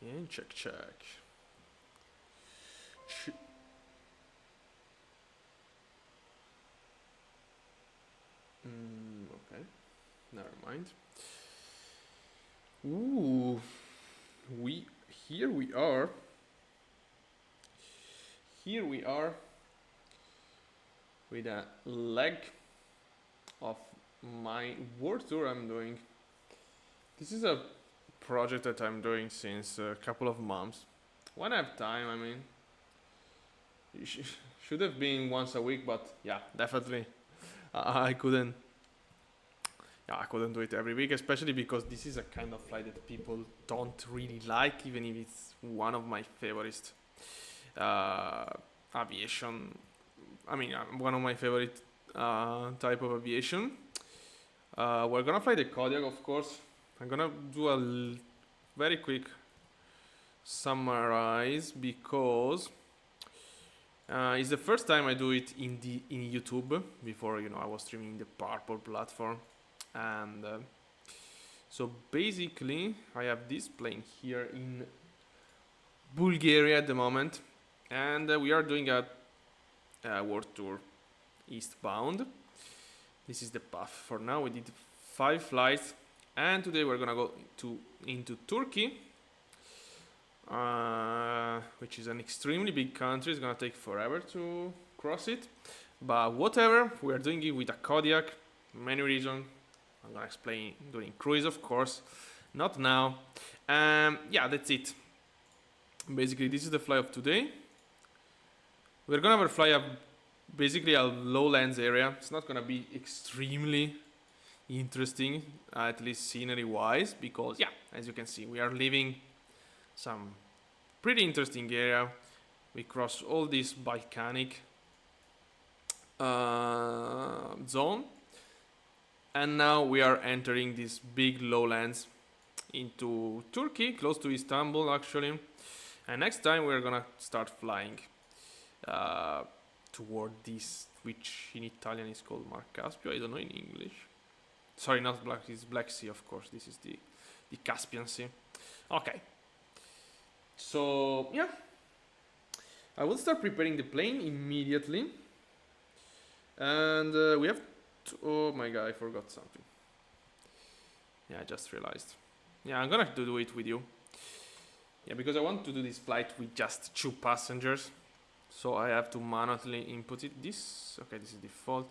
And check. Okay, never mind. Ooh, here we are. Here we are with a leg of my world tour I'm doing. This is a project that I'm doing since a couple of months. When I have time, I mean, it should have been once a week, but yeah, definitely I couldn't. Yeah, I couldn't do it every week, especially because this is a kind of flight that people don't really like, even if it's one of my favorite aviation. I mean, one of my favorite type of aviation. We're gonna fly the Kodiak, of course. I'm gonna do a very quick summarize because it's the first time I do it in YouTube. Before, I was streaming the Purple platform, and so basically I have this plane here in Bulgaria at the moment, and we are doing a world tour eastbound. This is the path for now. We did 5 flights, and today we're gonna go into Turkey, which is an extremely big country. It's gonna take forever to cross it, but whatever. We are doing it with a Kodiak. Many reasons. I'm gonna explain during cruise, of course. Not now. Yeah, that's it. Basically, this is the flight of today. We're gonna fly up basically a lowlands area. It's not gonna be extremely interesting, at least scenery wise, because yeah, as you can see, we are leaving some pretty interesting area. We cross all this volcanic zone, and now we are entering this big lowlands into Turkey, close to Istanbul actually. And next time we're gonna start flying toward this, which in Italian is called Mar Caspio. I don't know in English. Sorry, not Black. It's Black Sea, of course. This is the Caspian Sea. Okay. So yeah, I will start preparing the plane immediately, and we have. Oh my god, I forgot something. Yeah, I just realized. Yeah, I'm gonna do it with you. Yeah, because I want to do this flight with just 2 passengers. So I have to manually input it. This is default.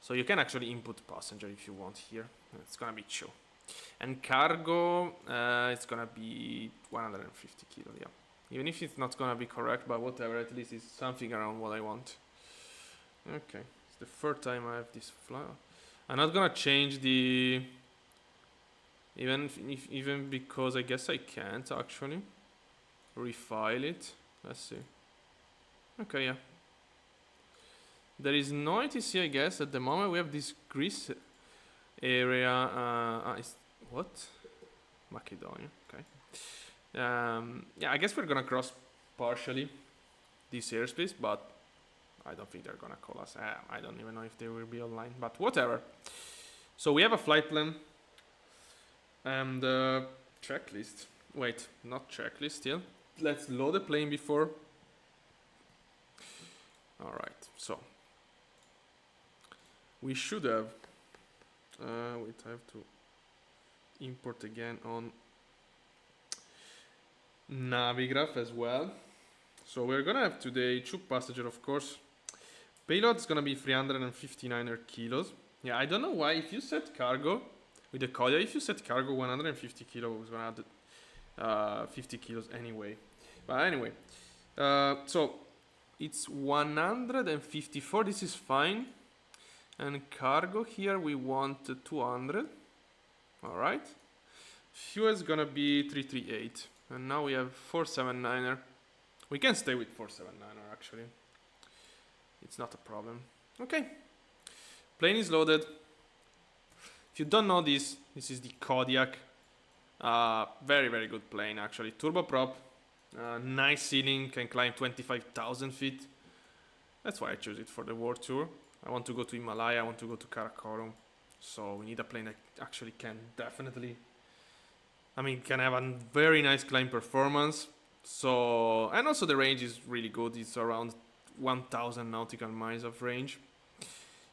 So you can actually input passenger if you want here. It's gonna be 2. And cargo, it's gonna be 150 kilo, yeah. Even if it's not gonna be correct, but whatever, at least it's something around what I want. Okay, it's the third time I have this flight. I'm not gonna change the... Even because I guess I can't actually refile it. Let's see. Okay, yeah. There is no ATC, I guess. At the moment, we have this Greece area. What? Macedonia. Okay. Yeah, I guess we're gonna cross partially this airspace, but I don't think they're gonna call us. I don't even know if they will be online, but whatever. So we have a flight plan and checklist. Wait, not checklist still. Let's load the plane before. Alright, so we should have wait, I have to import again on Navigraph as well. So we're gonna have today 2 passenger, of course. Payload is gonna be 359 kilos. Yeah, I don't know why. If you set cargo with the Kodiak, if you set cargo 150 kilos, it's gonna add 50 kilos anyway. But anyway, so it's 154. This is fine. And cargo here we want 200. All right. Fuel is gonna be 338, and now we have 479er. We can stay with 479er actually. It's not a problem. Okay. Plane is loaded. If you don't know this is the Kodiak. Very, very good plane actually. Turboprop. Nice ceiling, can climb 25,000 feet. That's why I chose it for the world tour. I want to go to Himalaya, I want to go to Karakorum. So we need a plane that actually can definitely I mean, can have a very nice climb performance. So, and also the range is really good. It's around 1,000 nautical miles of range.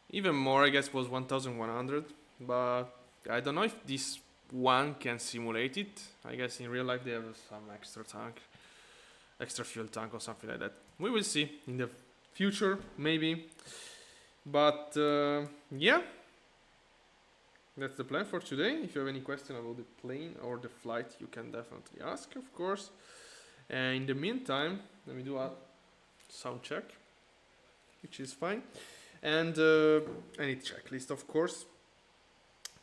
Even more, I guess, was 1,100. But I don't know if this one can simulate it. I guess in real life they have some extra fuel tank or something like that. We will see in the future, maybe. But yeah, that's the plan for today. If you have any question about the plane or the flight, you can definitely ask, of course. And in the meantime, let me do a sound check, which is fine. And I need checklist, of course,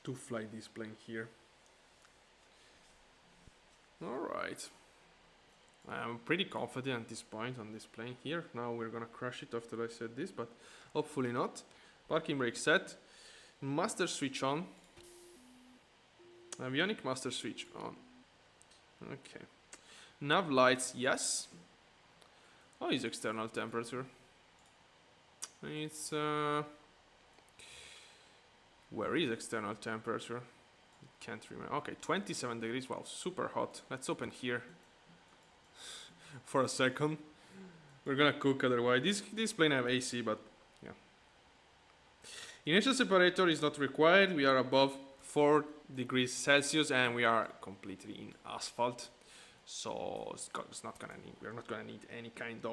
to fly this plane here. Alright. I'm pretty confident at this point on this plane here. Now we're gonna crash it after I said this, but hopefully not. Parking brake set. Master switch on. Avionic master switch on. Okay. Nav lights, yes. Oh, it's external temperature. It's where is external temperature? Can't remember. Okay, 27 degrees. Wow, super hot. Let's open here for a second. We're gonna cook otherwise. This plane have AC, but yeah. Inertial separator is not required. We are above 4 degrees Celsius and we are completely in asphalt. So it's not gonna need. We're not gonna need any kind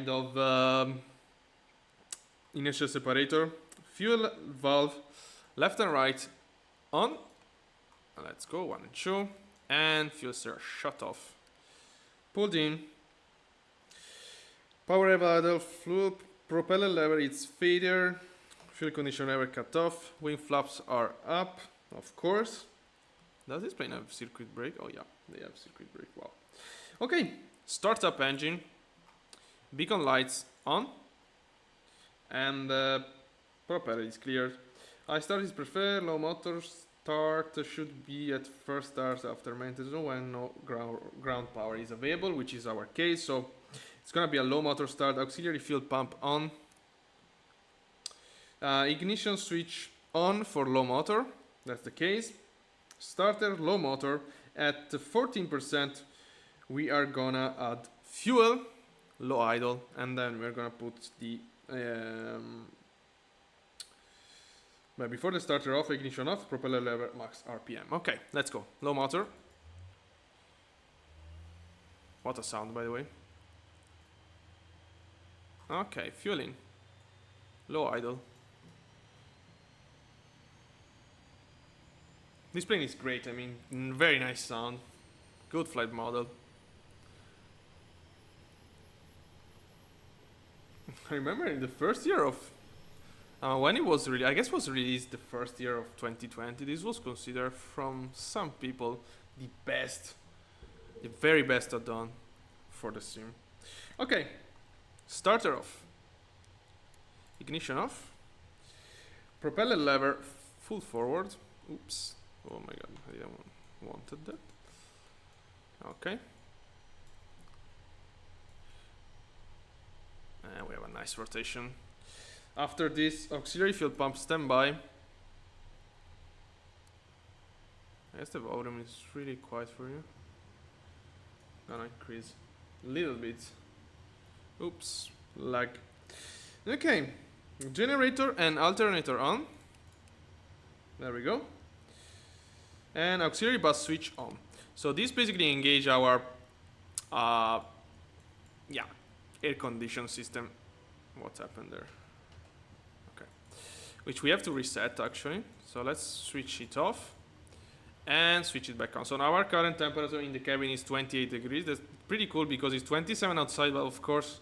of inertial separator. Fuel valve, left and right, on. Let's go, 1 and 2, and fuel stir shut off. Pulled in. Power lever idle, fuel propeller lever is failure. Fuel conditioner lever cut off. Wing flaps are up, of course. Does this plane have circuit brake? Oh yeah, they have circuit brake. Wow. Okay, start up engine. Beacon lights on. And propeller is cleared. I start is preferred. Low motor start should be at first start after maintenance when no ground power is available, which is our case. So it's gonna be a low motor start. Auxiliary fuel pump on. Ignition switch on for low motor. That's the case. Starter low motor at 14%. We are gonna add fuel, low idle, and then we're gonna put the but before the starter off, ignition off, propeller lever max RPM. Okay, let's go. Low motor. What a sound, by the way. Okay, fueling. Low idle. This plane is great. I mean, very nice sound. Good flight model. I remember in the first year of when it was I guess was released the first year of 2020. This was considered from some people the best, the very best add-on for the sim. Okay, starter off, ignition off, propeller lever full forward. Oops! Oh my god, I didn't wanted that. Okay. And we have a nice rotation. After this, auxiliary fuel pump standby. I guess the volume is really quiet for you. Gonna increase a little bit. Oops, lag. Okay, generator and alternator on. There we go. And auxiliary bus switch on. So this basically engage our air condition system. What's happened there? Okay, which we have to reset actually. So let's switch it off and switch it back on. So now our current temperature in the cabin is 28 degrees. That's pretty cool because it's 27 outside, but of course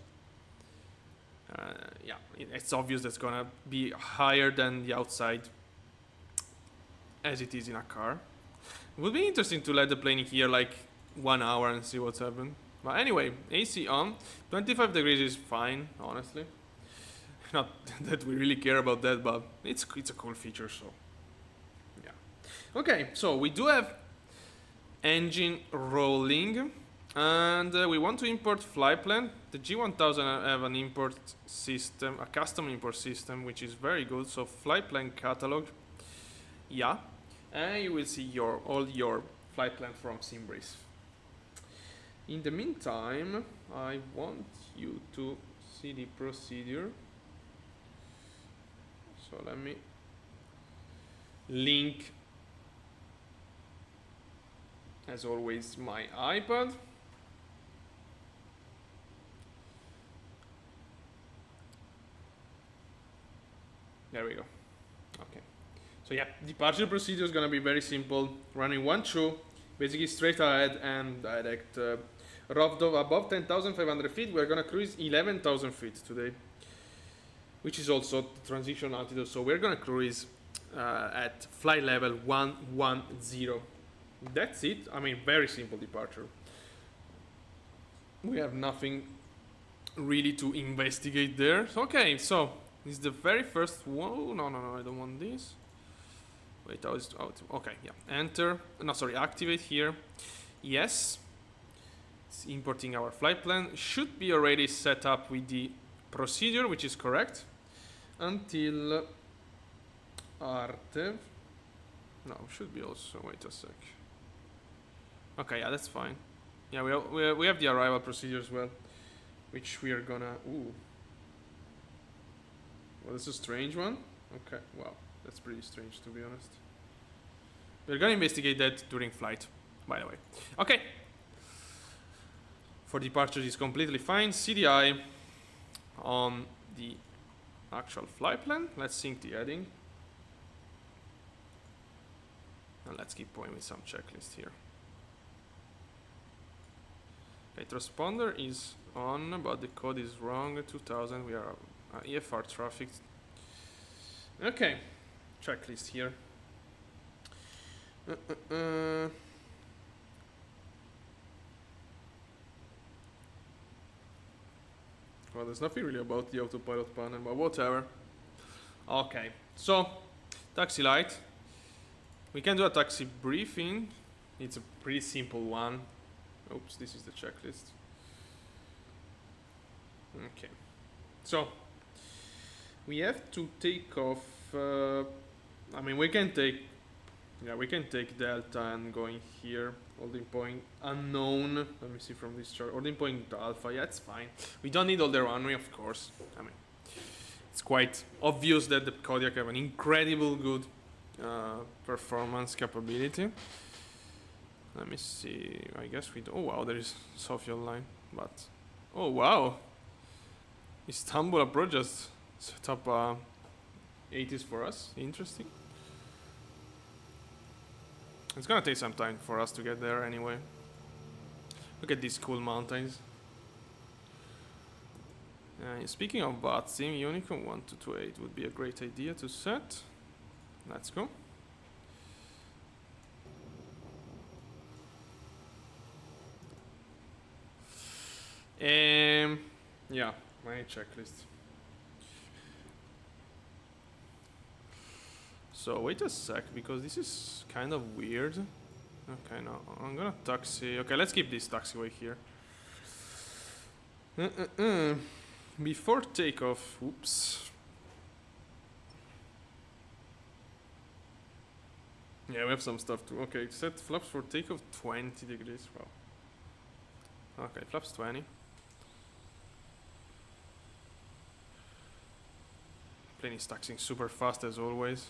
it's obvious that's gonna be higher than the outside as it is in a car. It would be interesting to let the plane here like 1 hour and see what's happened. But anyway, AC on. 25 degrees is fine, honestly. Not that we really care about that, but it's a cool feature, so yeah. Okay, so we do have engine rolling, and we want to import flight plan. The G1000 have an import system, a custom import system, which is very good. So flight plan catalog, yeah. and you will see all your flight plan from SimBrief. In the meantime, I want you to see the procedure. So let me link, as always, my iPad. There we go. Okay. So yeah, departure procedure is gonna be very simple. Running 1-2, basically straight ahead and direct. Above 10,500 feet, we're gonna cruise 11,000 feet today, which is also the transition altitude. So we're gonna cruise at flight level 110. That's it. I mean, very simple departure. We have nothing really to investigate there. Okay, so this is the very first one. No, I don't want this. Wait, I was out. Okay, yeah. Enter. No, sorry, activate here. Yes. It's importing our flight plan. Should be already set up with the procedure, which is correct. Until Artev. No, should be also. Wait a sec. Okay, yeah, that's fine. Yeah, we have the arrival procedure as well, which we are gonna. Ooh. Well, this is a strange one. Okay, wow, that's pretty strange to be honest. We're gonna investigate that during flight, by the way. Okay. For departure is completely fine. CDI on the actual flight plan. Let's sync the heading. And let's keep going with some checklist here. Okay, transponder is on, but the code is wrong. 2000, we are EFR traffic. Okay, checklist here. Well, there's nothing really about the autopilot panel, but whatever. Okay, so taxi light. We can do a taxi briefing. It's a pretty simple one. Oops, this is the checklist. Okay, so we have to take off. I mean, we can take delta and going here. Holding point unknown. Let me see from this chart. Holding point alpha. Yeah, it's fine. We don't need all the runway, of course. I mean, it's quite obvious that the Kodiak have an incredible good performance capability. Let me see. I guess we do. Oh wow, there is Sofia line, but oh wow, Istanbul approach just set up 80s for us. Interesting. It's gonna take some time for us to get there anyway. Look at these cool mountains. Speaking of VATSIM, Unicorn 1228 would be a great idea to set. Let's go. Yeah, my checklist. So wait a sec, because this is kind of weird. Okay, no, I'm gonna taxi. Okay, let's keep this taxiway here. Before takeoff, oops. Yeah, we have some stuff too. Okay, set flaps for takeoff 20 degrees. Wow. Okay, flaps 20. Plane is taxiing super fast as always.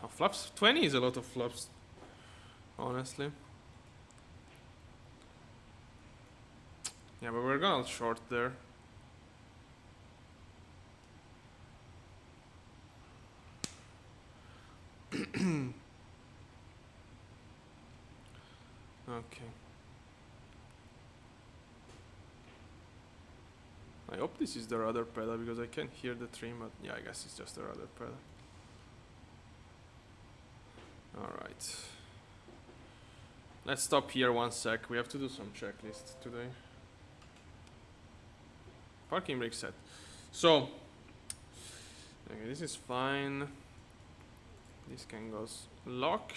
Oh, flaps 20 is a lot of flaps, honestly. Yeah, but we're gonna short there. Okay. I hope this is the rudder pedal because I can't hear the trim, but yeah, I guess it's just the rudder pedal. Alright. Let's stop here 1 sec. We have to do some checklist today. Parking brake set. So, okay, this is fine. This can go lock.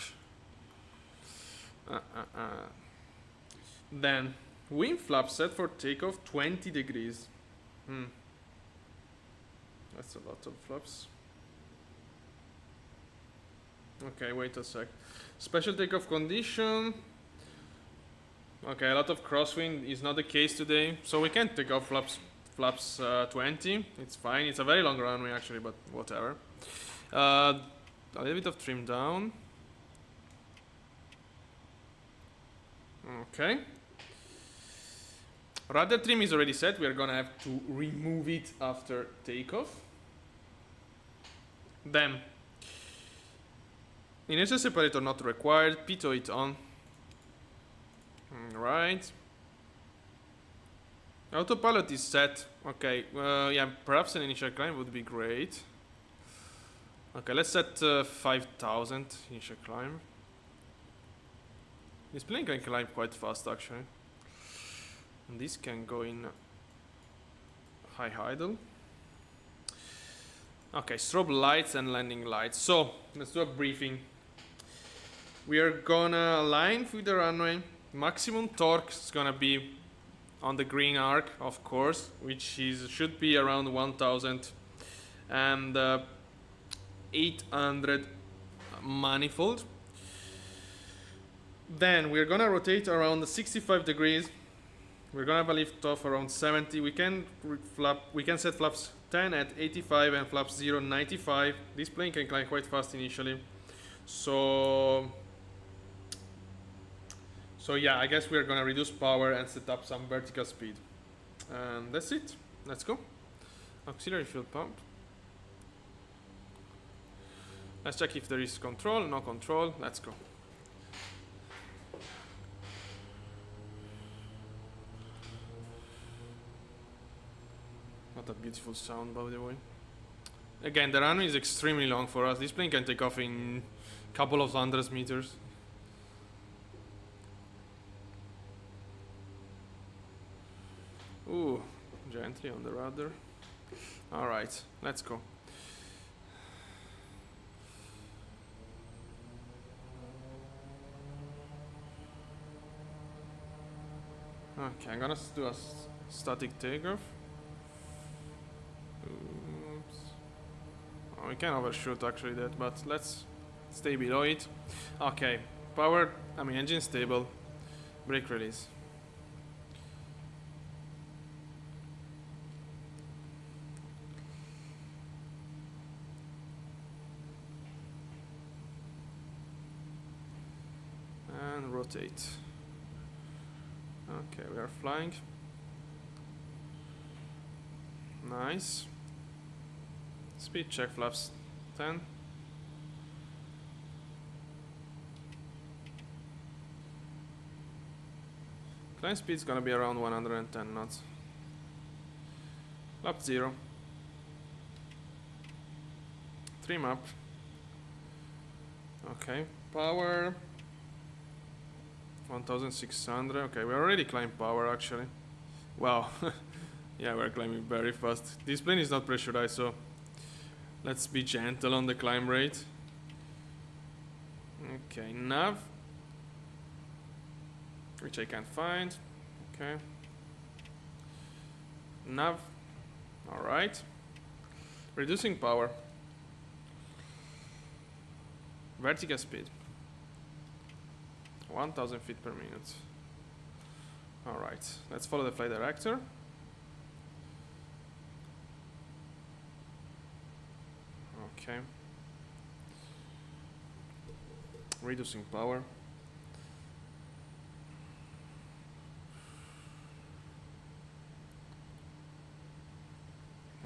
Then, wing flap set for takeoff 20 degrees. That's a lot of flaps. Okay, wait a sec. Special takeoff condition. Okay, a lot of crosswind is not the case today, so we can take off flaps 20. It's fine. It's a very long runway actually, but whatever. A little bit of trim down. Okay. Rudder trim is already set. We are gonna have to remove it after takeoff. Then, inertial separator not required. Pitot it on. Right. Autopilot is set. Okay. Yeah, perhaps an initial climb would be great. Okay, let's set 5,000 initial climb. This plane can climb quite fast actually. And this can go in high idle. Okay, strobe lights and landing lights. So, let's do a briefing. We are gonna align with the runway. Maximum torque is gonna be on the green arc, of course, which should be around 1,000 and 800 manifold. Then we're gonna rotate around 65 degrees. We're gonna have a lift off around 70. We can set flaps 10 at 85 and flaps 0 95. This plane can climb quite fast initially. So yeah, I guess we're gonna reduce power and set up some vertical speed. And that's it. Let's go. Auxiliary fuel pump. Let's check if there is control. No control. Let's go. What a beautiful sound, by the way. Again, the runway is extremely long for us. This plane can take off in a couple of hundred meters. Ooh, gently on the rudder. Alright, let's go. Okay, I'm gonna do a static takeoff. Oops. Oh, we can overshoot actually that, but let's stay below it. Okay, engine stable. Brake release. And rotate. Okay, we are flying. Nice. Speed check flaps 10. Climb speed is gonna be around 110 knots. Lap 0. Trim up. Okay, power 1600. Okay, we already climbed power actually. Wow. Yeah, we're climbing very fast. This plane is not pressurized, so let's be gentle on the climb rate. Okay, nav, which I can't find. Okay, nav. All right, reducing power. Vertical speed 1000 feet per minute. All right, let's follow the flight director. Okay. Reducing power.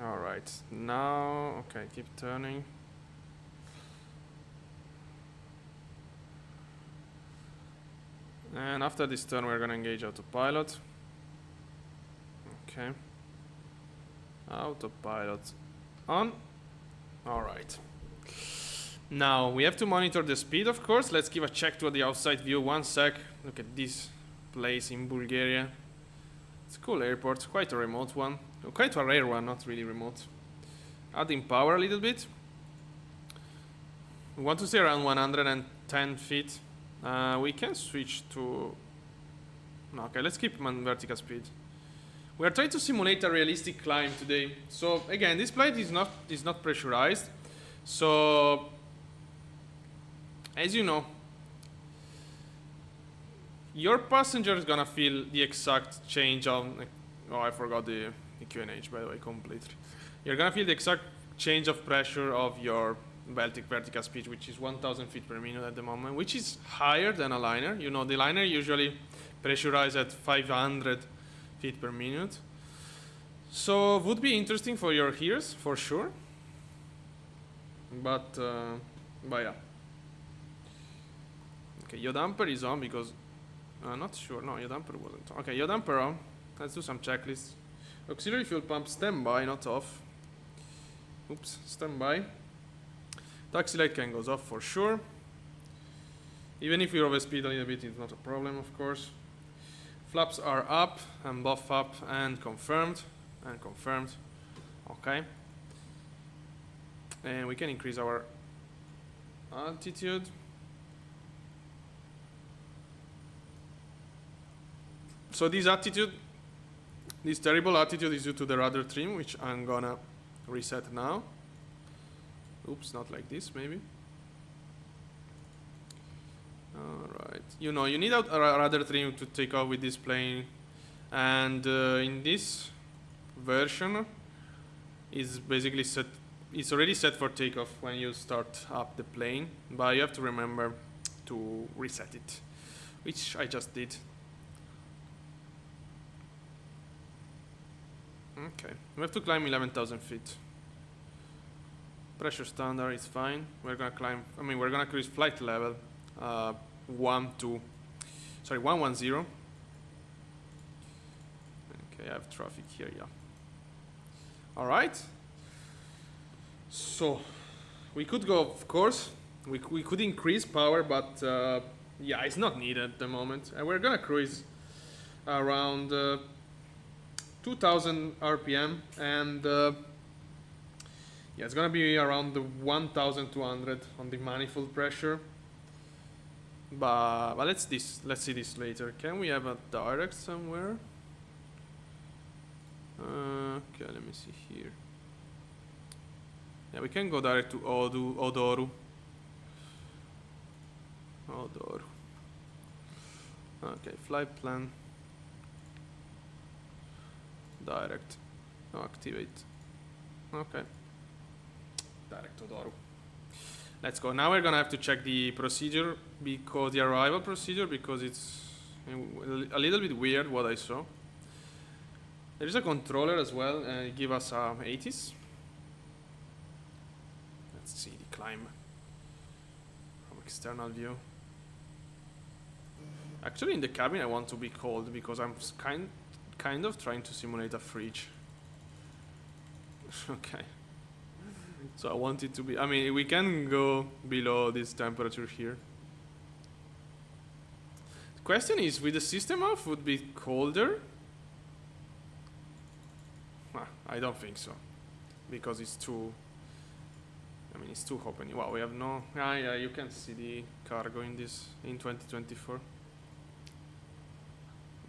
All right. Now, okay, keep turning. And after this turn, we're gonna engage autopilot. Okay. Autopilot on. All right. Now we have to monitor the speed, of course. Let's give a check to the outside view. 1 sec. Look at this place in Bulgaria. It's a cool airport, quite a remote one. Quite a rare one, not really remote. Adding power a little bit. We want to stay around 110 feet. We can switch to... No, okay, let's keep on vertical speed. We are trying to simulate a realistic climb today. So again, this flight is not pressurized. So as you know, your passenger is gonna feel the exact change of. Oh, I forgot the QNH by the way completely. You're gonna feel the exact change of pressure of your vertical speed, which is 1,000 feet per minute at the moment, which is higher than a liner. You know, the liner usually pressurized at 500 feet per minute. So would be interesting for your ears for sure. But yeah. Okay, yaw damper is on because not sure. No, yaw damper wasn't on. Okay, yaw damper on. Let's do some checklists. Auxiliary fuel pump standby, not off. Oops, standby. Taxi light can goes off for sure. Even if we overspeed a little bit, it's not a problem, of course. Flaps are up and both up and confirmed. And confirmed. Okay. And we can increase our altitude. So this terrible attitude is due to the rudder trim, which I'm gonna reset now. Oops, not like this, maybe. Alright. You know, you need a rudder trim to take off with this plane. And in this version, is basically set. It's already set for takeoff when you start up the plane, but you have to remember to reset it, which I just did. Okay, we have to climb 11,000 feet. Pressure standard is fine. We're gonna climb. I mean, we're gonna cruise flight level 110. Okay, I have traffic here. Yeah. All right. So we could go, of course. We could increase power, but yeah, it's not needed at the moment. And we're gonna cruise around 2,000 RPM, and yeah, it's gonna be around the 1,200 on the manifold pressure. But let's see this later. Can we have a direct somewhere? Okay, let me see here. Yeah, we can go direct to Odoru. Okay, flight plan. Direct. Activate. Okay. Direct Odoru. Let's go. Now we're gonna have to check the procedure, because the arrival procedure, because it's a little bit weird what I saw. There is a controller as well, and it gives us 80s. Let's see the climb from external view. Actually, in the cabin, I want to be cold because I'm kind of trying to simulate a fridge. Okay. So I want it to be. I mean, we can go below this temperature here. The question is, with the system off, would it be colder? I don't think so, because it's too. I mean, it's too open. Wow, we have no. Yeah, you can see the cargo in this in 2024.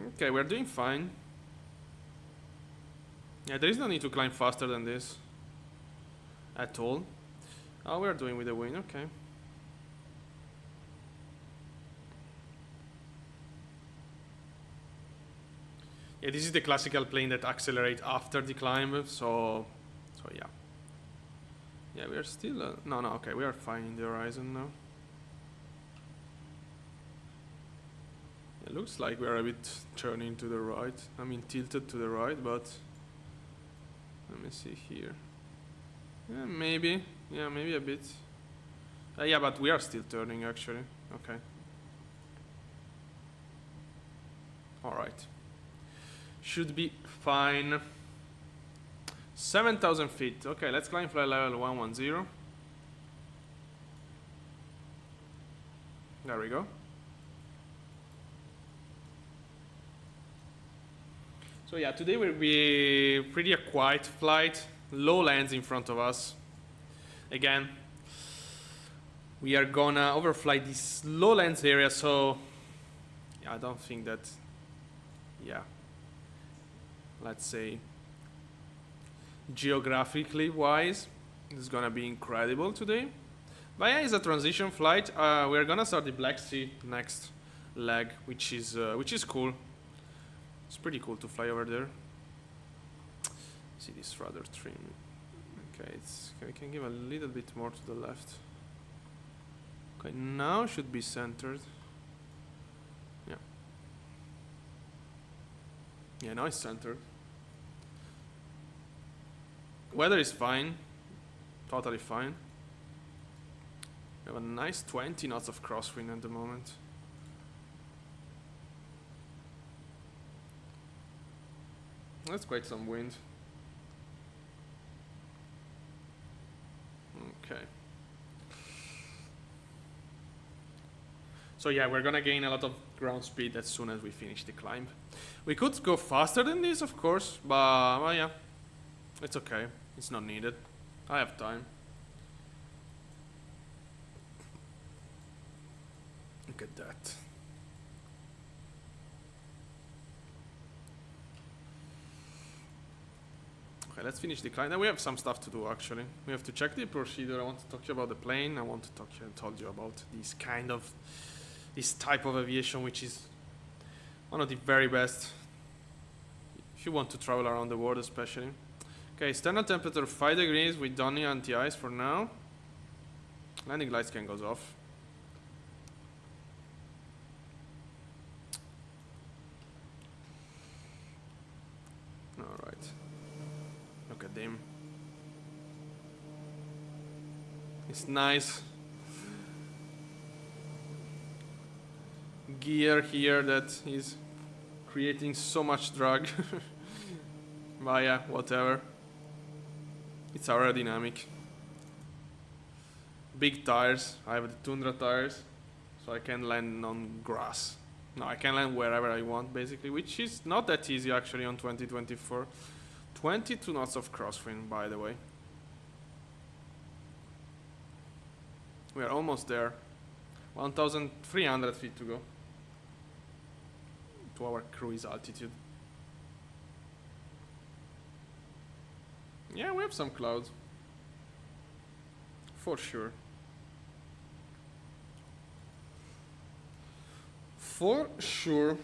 Okay, we're doing fine. Yeah, there is no need to climb faster than this at all. Oh, we're doing with the wind. Okay. Yeah, this is the classical plane that accelerates after the climb. So yeah. Yeah, we are still. No. Okay, we are fine in the horizon now. It looks like we are a bit turning to the right. I mean, tilted to the right, but let me see here. Yeah, maybe. Yeah, maybe a bit. Yeah, but we are still turning actually. Okay. All right. Should be fine. 7,000 feet. Okay, let's climb flight level 110. There we go. So yeah, today will be pretty a quiet flight. Low lands in front of us. Again, we are gonna overfly this low lands area, so yeah, I don't think that, yeah, let's say geographically wise, it's gonna be incredible today. But yeah, it's a transition flight. We're gonna start the Black Sea next leg, which is cool. It's pretty cool to fly over there. See this rudder trim. Okay, we can give a little bit more to the left. Okay, now should be centered. Yeah. Yeah, now it's centered. Weather is fine. Totally fine. We have a nice 20 knots of crosswind at the moment. That's quite some wind. Okay. So yeah, we're gonna gain a lot of ground speed as soon as we finish the climb. We could go faster than this, of course, but well, yeah, it's okay. It's not needed. I have time. Look at that. Okay, let's finish the climb. Now we have some stuff to do actually. We have to check the procedure. I want to talk to you about the plane. I want to talk to you and told you about this type of aviation, which is one of the very best if you want to travel around the world, especially. Okay, standard temperature 5 degrees with only anti-ice for now. Landing lights can go off. Alright. Look at them. It's nice gear here that is creating so much drag. But yeah, whatever. It's aerodynamic. Big tires. I have the Tundra tires, so I can land on grass. No, I can land wherever I want, basically, which is not that easy actually on 2024. 22 knots of crosswind, by the way. We are almost there. 1,300 feet to go to our cruise altitude. Yeah, we have some clouds. For sure. For sure.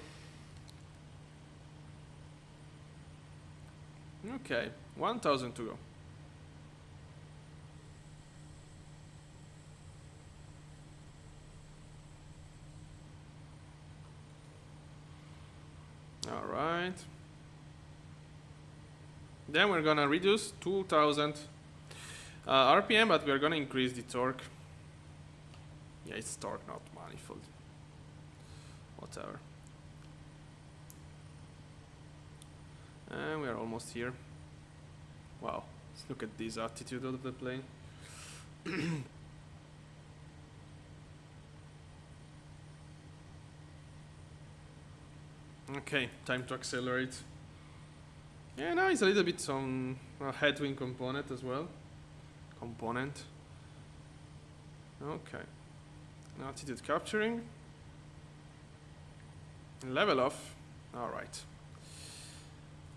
Okay, 1,000 to go. All right. Then we're gonna reduce 2,000 RPM, but we're gonna increase the torque. Yeah, it's torque, not manifold. Whatever. And we are almost here. Wow, let's look at this attitude of the plane. Okay, time to accelerate. Yeah, now it's a little bit some headwind component as well. Okay. Altitude capturing. Level off. Alright.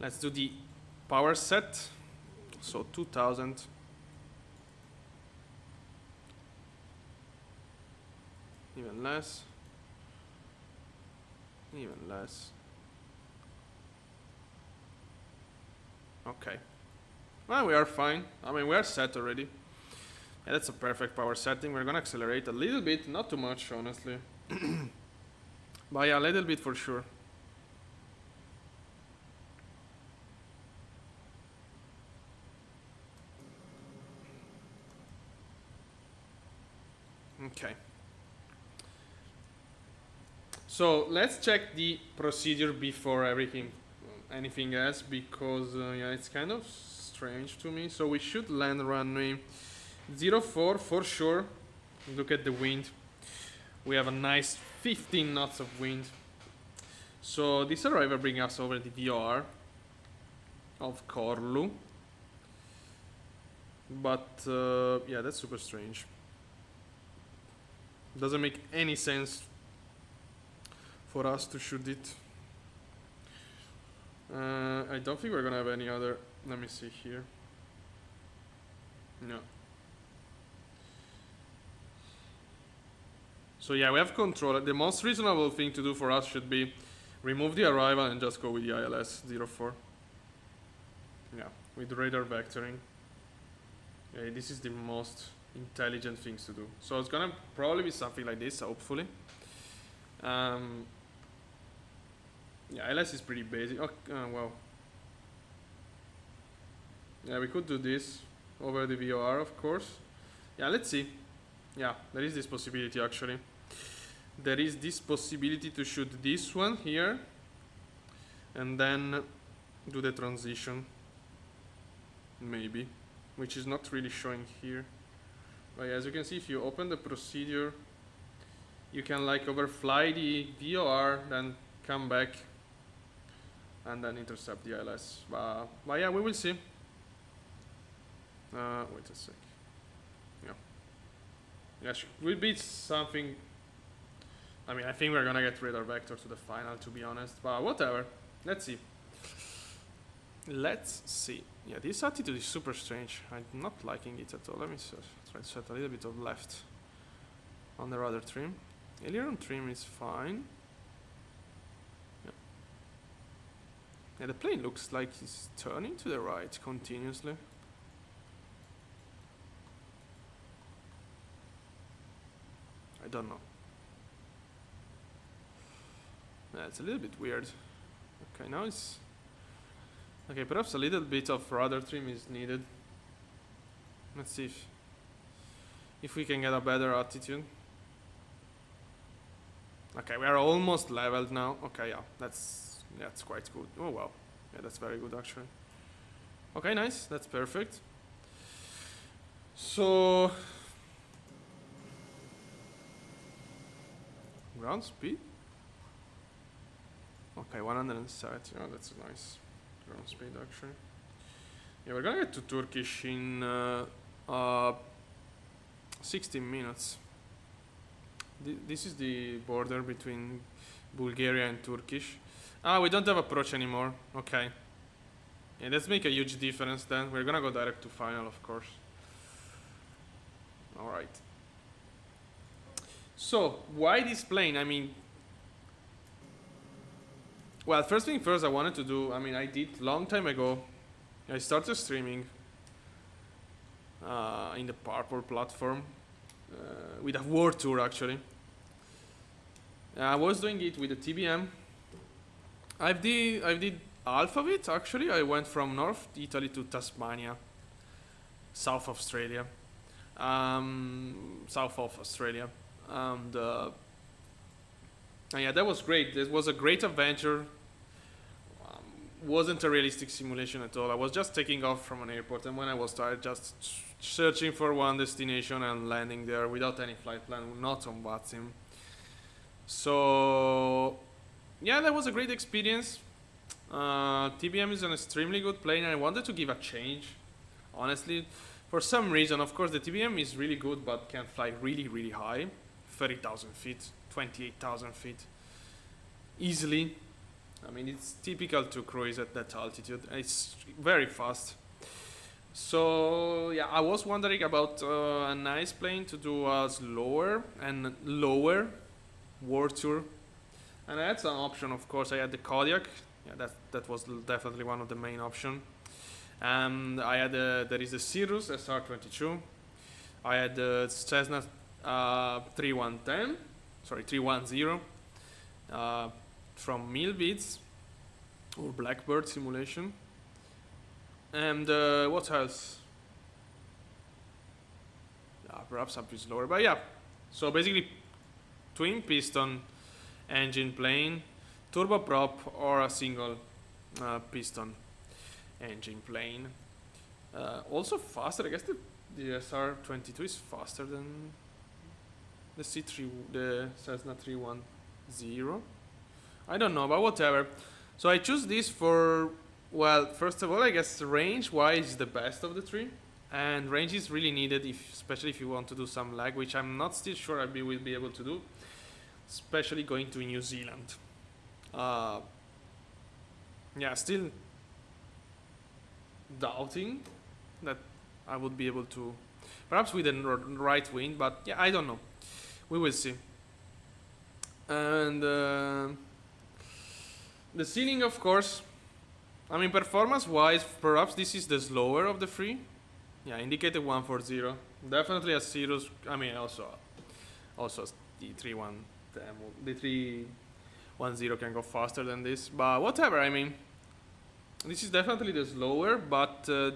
Let's do the power set. So 2,000. Even less. Even less. Okay. Well, we are fine. I mean, we are set already. Yeah, that's a perfect power setting. We're gonna accelerate a little bit, not too much, honestly. But yeah, a little bit for sure. Okay. So let's check the procedure before anything else, because yeah, it's kind of strange to me. So we should land runway 04 for sure. Look at the wind. We have a nice 15 knots of wind. So this arrival brings us over the VOR of Corlu. But yeah, that's super strange. Doesn't make any sense for us to shoot it. I don't think we're gonna have any other. Let me see here. No. So yeah, we have control. The most reasonable thing to do for us should be remove the arrival and just go with the ILS 04. Yeah, with radar vectoring. Yeah, this is the most intelligent things to do. So it's gonna probably be something like this, hopefully. Yeah, ILS is pretty basic. Oh, well. Yeah, we could do this over the VOR, of course. Yeah, let's see. Yeah, there is this possibility actually. There is this possibility to shoot this one here and then do the transition, maybe, which is not really showing here. But as you can see, if you open the procedure, you can like overfly the VOR, then come back and then intercept the ILS. But yeah, we will see. Wait a sec. Yeah. Yes, will be something. I mean, I think we're gonna get radar vector to the final, to be honest. But whatever. Let's see. Let's see. Yeah, this attitude is super strange. I'm not liking it at all. Let me try to set a little bit of left on the rudder trim. Aileron trim is fine. Yeah. Yeah, the plane looks like it's turning to the right continuously. I don't know. Yeah, it's a little bit weird. Okay, now it's... Okay, perhaps a little bit of rudder trim is needed. Let's see if we can get a better attitude. Okay, we are almost leveled now. Okay, yeah, that's quite good. Oh wow, yeah, that's very good actually. Okay, nice, that's perfect. So ground speed. Okay, 170. Oh, that's nice. Ground speed actually. Yeah, we're gonna get to Turkish in 16 minutes. This is the border between Bulgaria and Turkish. Ah, we don't have approach anymore. Okay. Yeah, let's make a huge difference then. We're gonna go direct to final, of course. Alright. So, why this plane? I mean, well, first thing first, I wanted to do, I mean, I did long time ago. I started streaming in the Purple platform with a world tour actually. I was doing it with the TBM. I did half of it actually. I went from North Italy to Tasmania, South Australia, south of Australia, and yeah, that was great. It was a great adventure. Wasn't a realistic simulation at all. I was just taking off from an airport, and when I was tired, just searching for one destination and landing there without any flight plan, not on VATSIM. So yeah, that was a great experience. TBM is an extremely good plane, and I wanted to give a change. Honestly, for some reason, of course, the TBM is really good, but can fly really, really high, 30,000 feet, 28,000 feet, easily. I mean, it's typical to cruise at that altitude. It's very fast. So yeah, I was wondering about a nice plane to do a slower and lower world tour, and I had some option. Of course, I had the Kodiak. Yeah, that was definitely one of the main option. I had there is the Cirrus SR22. I had the Cessna 3110, sorry 310 from Milvids or Blackbird simulation. And what else? Perhaps a bit slower, but yeah. So basically, twin piston engine plane, turboprop, or a single piston engine plane. Also faster. I guess the SR22 is faster than the C3, the Cessna 310. I don't know, but whatever. So I choose this for, well, first of all, I guess range-wise is the best of the three, and range is really needed, especially if you want to do some lag, which I'm not still sure I will be able to do, especially going to New Zealand. Yeah, still doubting that I would be able to, perhaps with the right wind, but yeah, I don't know. We will see. And the ceiling, of course, I mean, performance-wise, perhaps this is the slower of the three. Yeah, indicated 140. Definitely a Cirrus. I mean, also the 310 can go faster than this. But whatever. I mean, this is definitely the slower, but the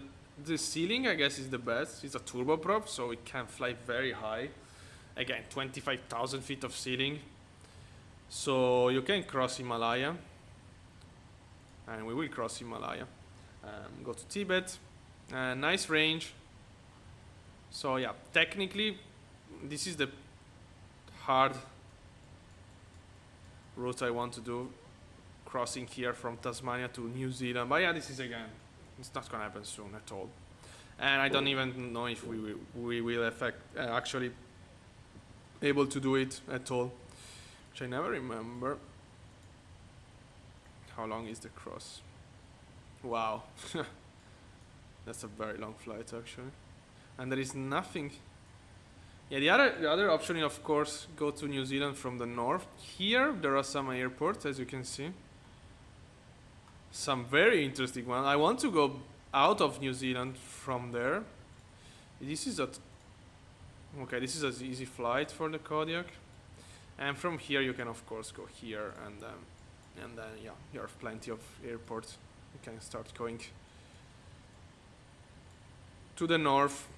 ceiling, I guess, is the best. It's a turboprop, so it can fly very high. Again, 25,000 feet of ceiling. So you can cross Himalaya. And we will cross Himalaya. Go to Tibet. Nice range. So yeah, technically, this is the hard route I want to do. Crossing here from Tasmania to New Zealand. But yeah, this is again, it's not gonna happen soon at all. And I don't even know if we will actually able to do it at all. Which I never remember. How long is the cross? Wow. That's a very long flight actually. And there is nothing. Yeah, the other option is, of course, go to New Zealand from the north. Here there are some airports, as you can see. Some very interesting one. I want to go out of New Zealand from there. This is an easy flight for the Kodiak. And from here you can of course go here and then yeah, you have plenty of airports. You can start going to the north.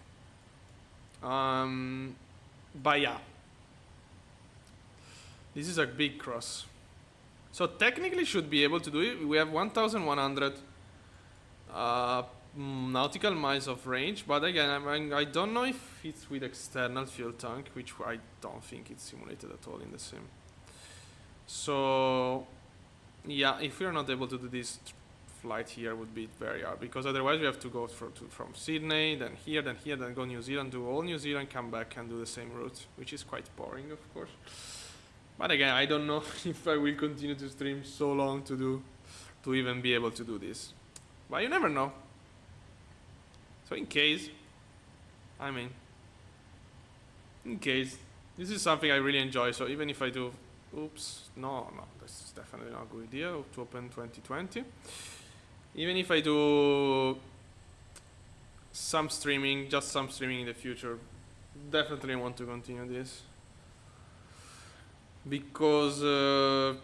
But yeah, this is a big cross. So technically should be able to do it. We have 1,100 nautical miles of range, but again, I don't know if it's with external fuel tank, which I don't think it's simulated at all in the sim. So yeah, if we're not able to do this flight here, would be very hard, because otherwise we have to go from Sydney, then here, then go New Zealand, do all New Zealand, come back and do the same route, which is quite boring, of course. But again, I don't know if I will continue to stream so long to even be able to do this. But you never know. So in case, this is something I really enjoy. So even if I do, no, this is definitely not a good idea to open 2020. Even if I do some streaming in the future, definitely want to continue this. Because, well,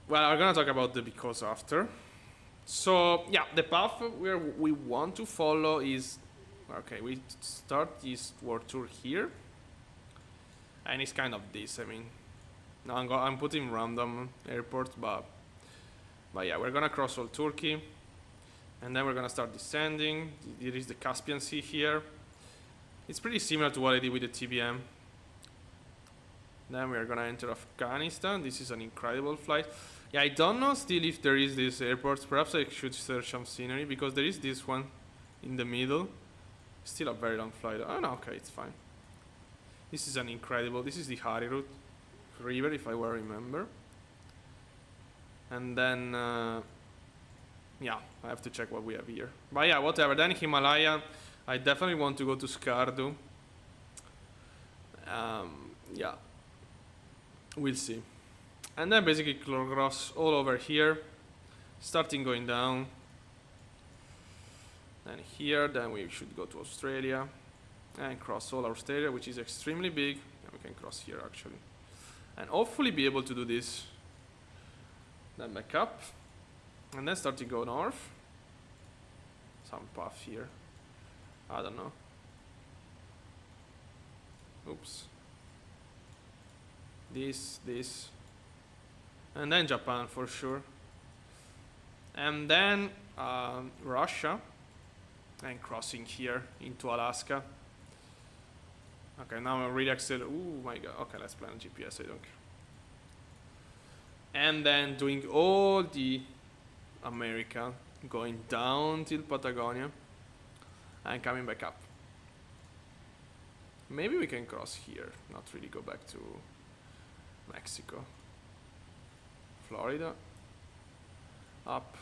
I'm gonna talk about the because after. So, yeah, the path where we want to follow is, okay, we start this world tour here. And it's kind of this, I mean, now I'm putting random airports, but yeah, we're gonna cross all Turkey. And then we're gonna start descending. There is the Caspian Sea here. It's pretty similar to what I did with the TBM. Then we're gonna enter Afghanistan. This is an incredible flight. Yeah, I don't know still if there is these airports. Perhaps I should search some scenery, because there is this one in the middle. Still a very long flight. Oh no, okay, it's fine. This is an incredible. This is the Hari route river, if I well remember. And then, yeah, I have to check what we have here. But yeah, whatever. Then Himalaya. I definitely want to go to Skardu. Yeah. We'll see. And then basically cross all over here, starting going down. And here, then we should go to Australia and cross all Australia, which is extremely big. And we can cross here actually. And hopefully be able to do this. Then back up. And then start to go north. Some path here. I don't know. Oops. This. And then Japan for sure. And then Russia. And crossing here into Alaska. Okay, now I'm really accelerating. Oh my god. Okay, let's plan GPS, I don't care. And then doing all the America, going down till Patagonia. And coming back up. Maybe we can cross here, not really go back to Mexico. Florida. Up.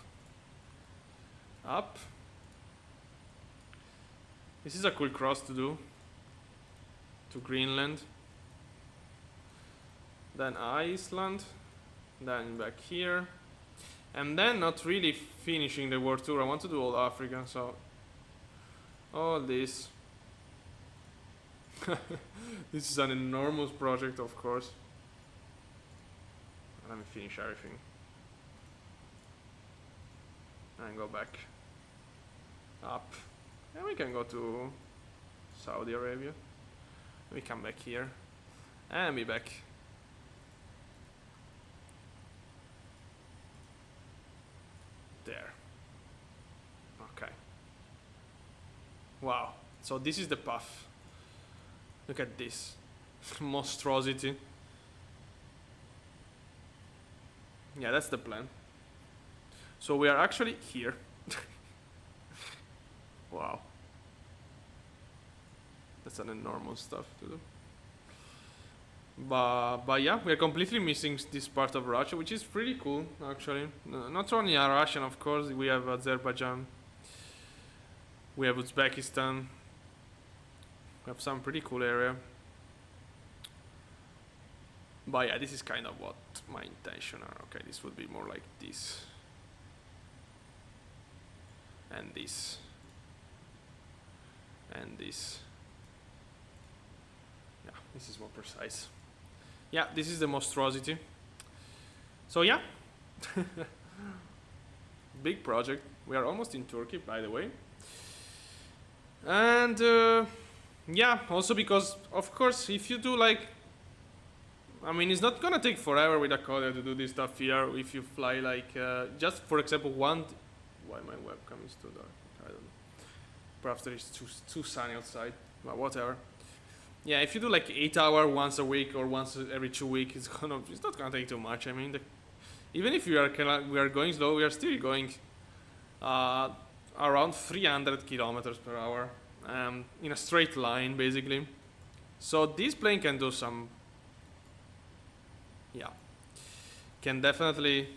This is a cool cross to do. To Greenland. then Iceland, then back here, and then not really finishing the world tour. I want to do all Africa, so all this. This is an enormous project, of course. Let me finish everything and go back up, and we can go to Saudi Arabia. We come back here and be back. There. Okay. Wow. So this is the path. Look at this monstrosity. Yeah, that's the plan. So we are actually here. Wow. That's an enormous stuff to do. But yeah, we are completely missing this part of Russia, which is pretty cool, actually. Not only Russia, of course, we have Azerbaijan, we have Uzbekistan, we have some pretty cool area. But yeah, this is kind of what my intention are. Okay, this would be more like this. And this. And this. Yeah, this is more precise. Yeah, this is the monstrosity. So yeah. Big project. We are almost in Turkey, by the way. And yeah, also because, of course, if you do like, I mean, it's not gonna take forever with a Kodiak to do this stuff here. If you fly like, just for example, why my webcam is too dark? I don't know. Perhaps there is too sunny outside. But whatever. Yeah, if you do like 8 hours once a week or once every 2 weeks, it's not gonna take too much. I mean, even if we are going slow, we are still going around 300 kilometers per hour in a straight line, basically. So this plane can do some. Yeah, can definitely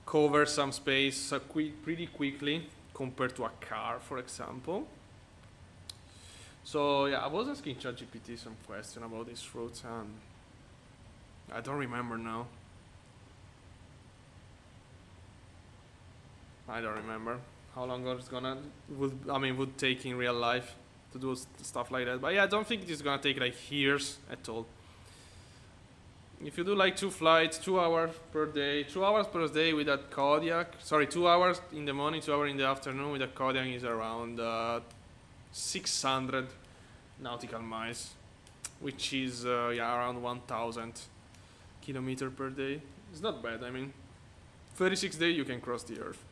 cover some space pretty quickly compared to a car, for example. So yeah, I was asking ChatGPT some question about these routes, and I don't remember now. I don't remember how long it's would take in real life to do stuff like that. But yeah, I don't think it's gonna take like years at all. If you do like 2 flights, 2 hours per day, 2 hours per day with that Kodiak, sorry, 2 hours in the morning, 2 hours in the afternoon with a Kodiak is around 600 nautical miles, which is yeah, around 1,000 kilometers per day. It's not bad. I mean, 36 days you can cross the Earth.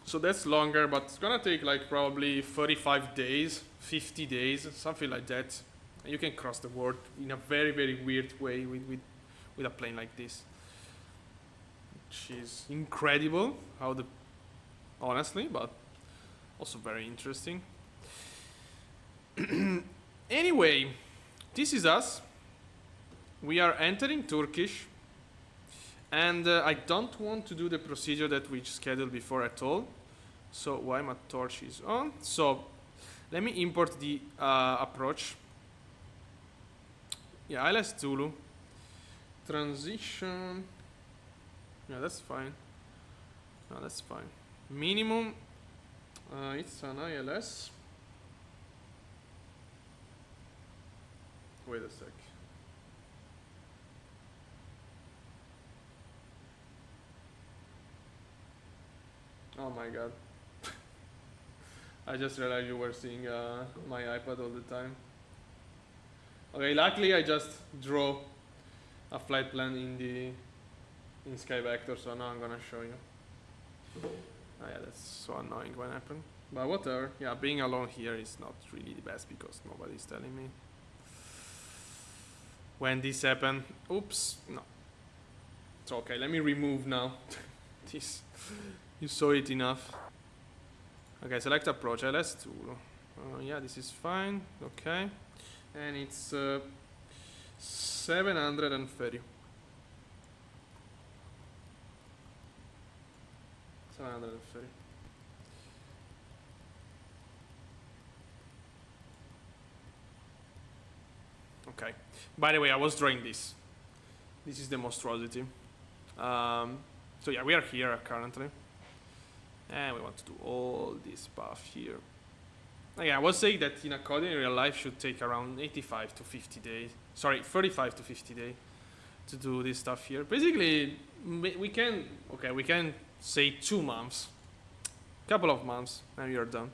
So that's longer, but it's gonna take like probably 35 days, 50 days, something like that. You can cross the world in a very, very weird way with a plane like this, which is incredible. Honestly, but also very interesting. Anyway, this is us. We are entering Turkish, and I don't want to do the procedure that we scheduled before at all. So why my torch is on? So let me import the approach. Yeah, ILS Zulu. Transition. Yeah, that's fine. No, that's fine. Minimum. It's an ILS. Wait a sec. Oh my god. I just realized you were seeing my iPad all the time. Okay, luckily I just draw a flight plan in Sky Vector, so now I'm gonna show you. Oh yeah, that's so annoying when it happened. But whatever, yeah, being alone here is not really the best because nobody's telling me when this happened. Oops, no. It's okay, let me remove now. This, you saw it enough. Okay, select approach, LS2. Yeah, this is fine, okay. And it's 730. 730. Okay. By the way, I was drawing this. This is the monstrosity. So yeah, we are here currently. And we want to do all this path here. Okay, I was saying that in a Kodiak in real life should take around 85 to 50 days. Sorry, 35 to 50 days to do this stuff here. Basically, we can say 2 months. Couple of months, and we are done.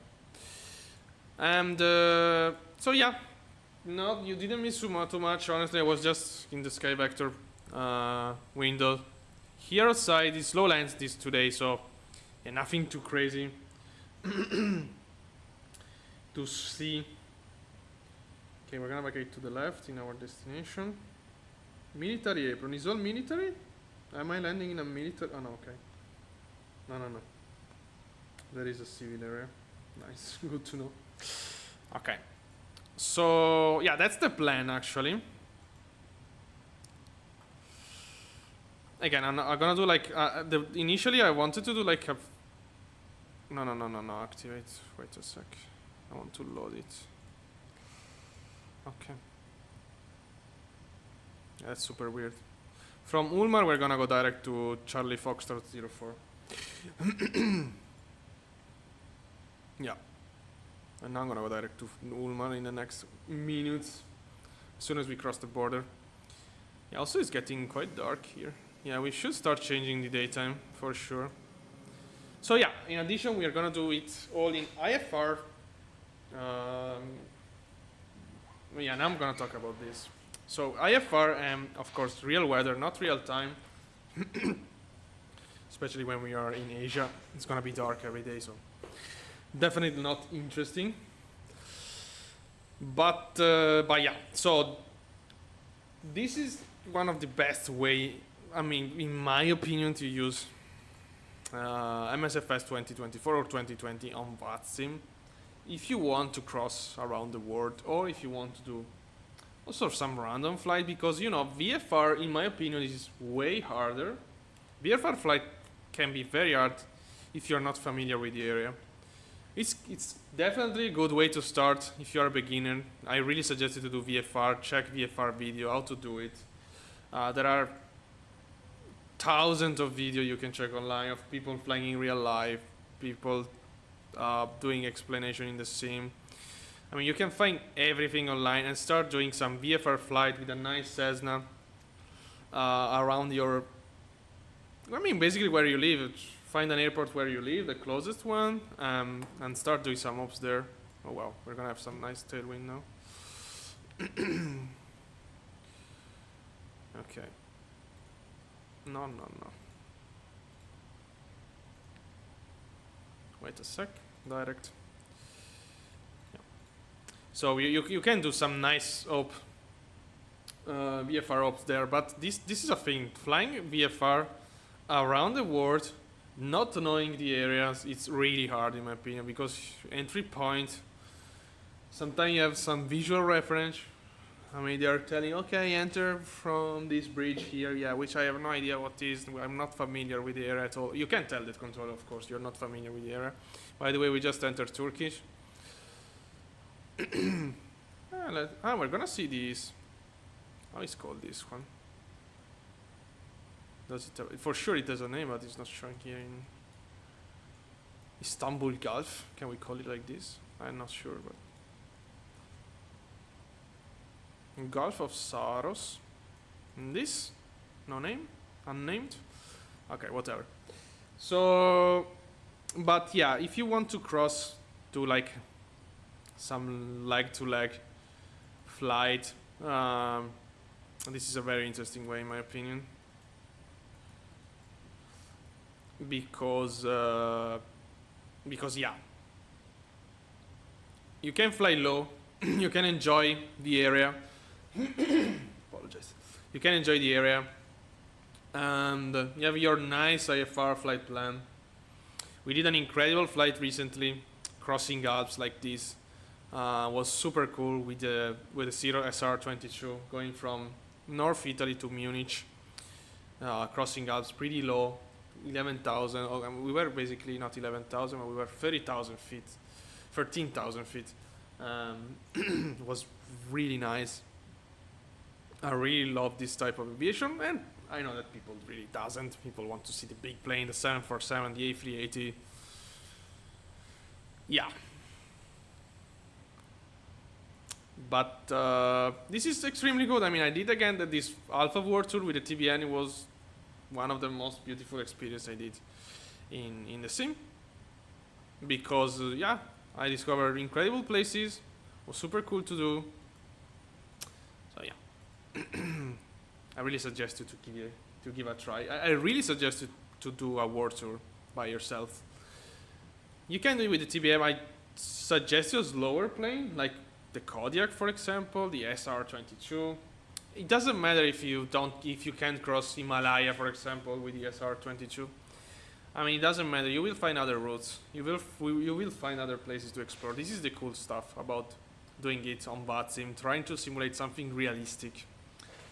And so yeah, no, you didn't miss too much. Honestly, I was just in the Sky Vector window. Here outside is low lands this today, so yeah, nothing too crazy to see. Okay, we're gonna vacate to the left in our destination. Military apron is all military. Am I landing in a military? Oh no, okay. No. There is a civil area. Nice, good to know. Okay, so yeah, that's the plan actually. Again, I'm gonna do like initially I wanted to do like a no, activate. Wait a sec, I want to load it. Okay, yeah, that's super weird. From Ulmar we're gonna go direct to Charlie Foxtrot 04. Yeah, and now I'm gonna go direct to Ulmar in the next minutes as soon as we cross the border. Yeah, also it's getting quite dark here. Yeah, we should start changing the daytime for sure. So yeah, in addition, we are gonna do it all in IFR. Yeah, now I'm gonna talk about this. So IFR and of course real weather, not real time. Especially when we are in Asia, it's gonna be dark every day, so definitely not interesting. But yeah, so this is one of the best way, I mean, in my opinion, to use MSFS 2024 or 2020 on VATSIM if you want to cross around the world, or if you want to do also some random flight, because you know VFR in my opinion is way harder. VFR flight can be very hard if you're not familiar with the area. It's definitely a good way to start if you're a beginner. I really suggest you to do VFR, check VFR video, how to do it. There are thousands of videos you can check online of people flying in real life, people doing explanation in the sim. I mean, you can find everything online and start doing some VFR flight with a nice Cessna around your, I mean, basically where you live. Find an airport where you live, the closest one, and start doing some ops there. Oh wow, we're gonna have some nice tailwind now. Okay. No. Wait a sec. Direct. Yeah. So you can do some nice op, VFR ops there, but this is a thing. Flying VFR around the world, not knowing the areas, it's really hard in my opinion, because entry point, sometimes you have some visual reference. I mean, they are telling, okay, enter from this bridge here, yeah, which I have no idea what is. I'm not familiar with the area at all. You can tell that control, of course, you're not familiar with the area. By the way, we just entered Turkish. We're gonna see this. How is called this one? Does it have, for sure it has a name, but it's not showing here in Istanbul Gulf. Can we call it like this? I'm not sure, but Gulf of Saros. And this? No name? Unnamed? Okay, whatever. So, but yeah, if you want to cross to like some leg-to-leg flight, this is a very interesting way in my opinion. Because yeah, you can fly low, you can enjoy the area. Apologize. You can enjoy the area, and you have your nice IFR flight plan. We did an incredible flight recently, crossing Alps like this. Was super cool with the Zero SR22 going from North Italy to Munich, crossing Alps pretty low. 11,000. Oh, we were basically not 11,000, but we were 30,000 feet, 13,000 feet. It was really nice. I really love this type of aviation, and I know that people really doesn't. People want to see the big plane, the 747, the A380. Yeah. But this is extremely good. I mean, I did again that this Alpha World Tour with the TBN. It was one of the most beautiful experiences I did in the sim. Because, yeah, I discovered incredible places. It was super cool to do. So, yeah. I really suggest you to give a try. I really suggest you to do a world tour by yourself. You can do it with the TBM. I suggest you a slower plane, like the Kodiak, for example, the SR-22. It doesn't matter if you can't cross Himalaya, for example, with the SR-22. I mean, it doesn't matter. You will find other routes. You will find other places to explore. This is the cool stuff about doing it on VATSIM, trying to simulate something realistic.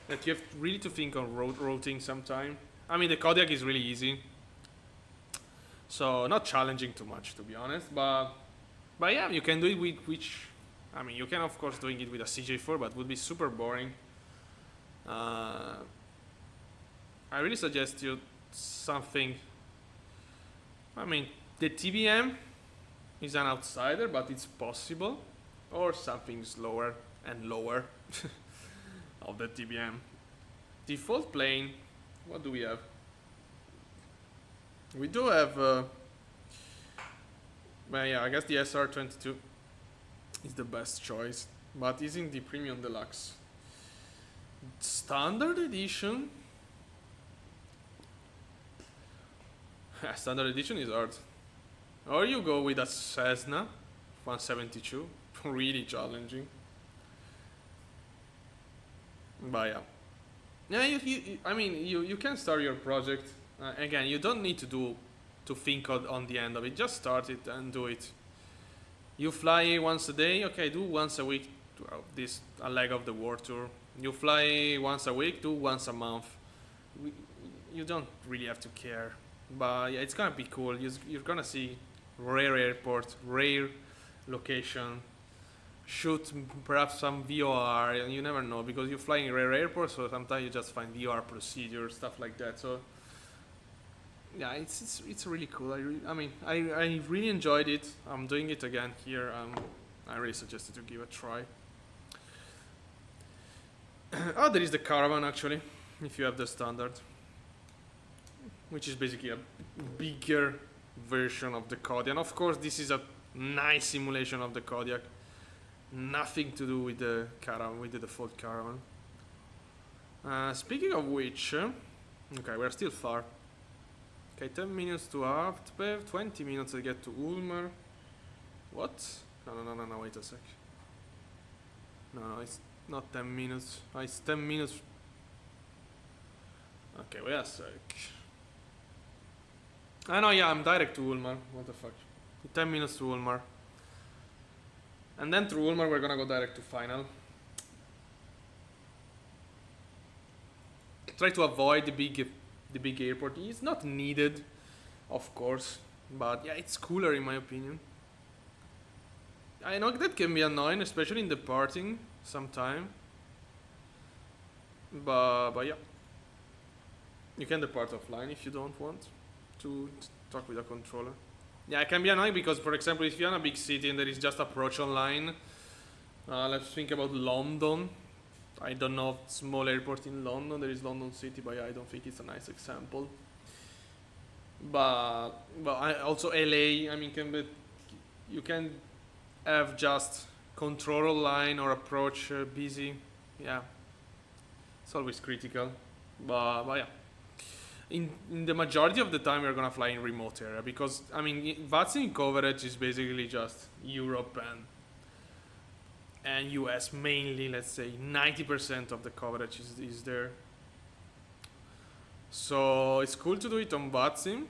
That you have really to think on routing sometime. I mean, the Kodiak is really easy. So, not challenging too much, to be honest. But yeah, you can do it with which... I mean, you can, of course, doing it with a CJ4, but would be super boring. I really suggest you something... I mean, the TBM is an outsider, but it's possible. Or something slower and lower of the TBM. Default plane, what do we have? We do have... well, yeah, I guess the SR-22 is the best choice, but isn't the Premium Deluxe. Standard Edition... Standard Edition is hard. Or you go with a Cessna 172, really challenging. But yeah. Yeah, I mean, you can start your project. Again, you don't need to think on the end of it. Just start it and do it. You fly once a day, okay, do once a week a leg of the world tour. You fly once a week, do once a month. You don't really have to care. But yeah, it's gonna be cool. You're gonna see rare airport, rare location, shoot perhaps some VOR, and you never know because you fly in rare airports, so sometimes you just find VOR procedure, stuff like that. So yeah, it's really cool. I really enjoyed it. I'm doing it again here. I really suggest you to give it a try. Oh, there is the Caravan actually, if you have the standard, which is basically a bigger version of the Kodiak. Of course, this is a nice simulation of the Kodiak. Nothing to do with the Caravan, with the default Caravan. Speaking of which, okay, we're still far. Okay, 10 minutes to Aftbev, 20 minutes to get to Ulmer. What? No, wait a sec. No, it's not 10 minutes. It's 10 minutes. Okay, wait a sec. I know, yeah, I'm direct to Ulmer. What the fuck? 10 minutes to Ulmer. And then through Ulmer, we're gonna go direct to final. Try to avoid the big airport. It's not needed, of course, but yeah, it's cooler in my opinion. I know that can be annoying, especially in departing sometime. But yeah, you can depart offline if you don't want to talk with a controller. Yeah, it can be annoying because, for example, if you're in a big city and there is just approach online, let's think about London. I don't know small airport in London. There is London City, but yeah, I don't think it's a nice example. But also LA. I mean, you can have just control line or approach busy. Yeah, it's always critical. But yeah. In the majority of the time, we're gonna fly in remote area because I mean, VATSIM coverage is basically just Europe and US mainly. Let's say 90% of the coverage is there. So it's cool to do it on VATSIM,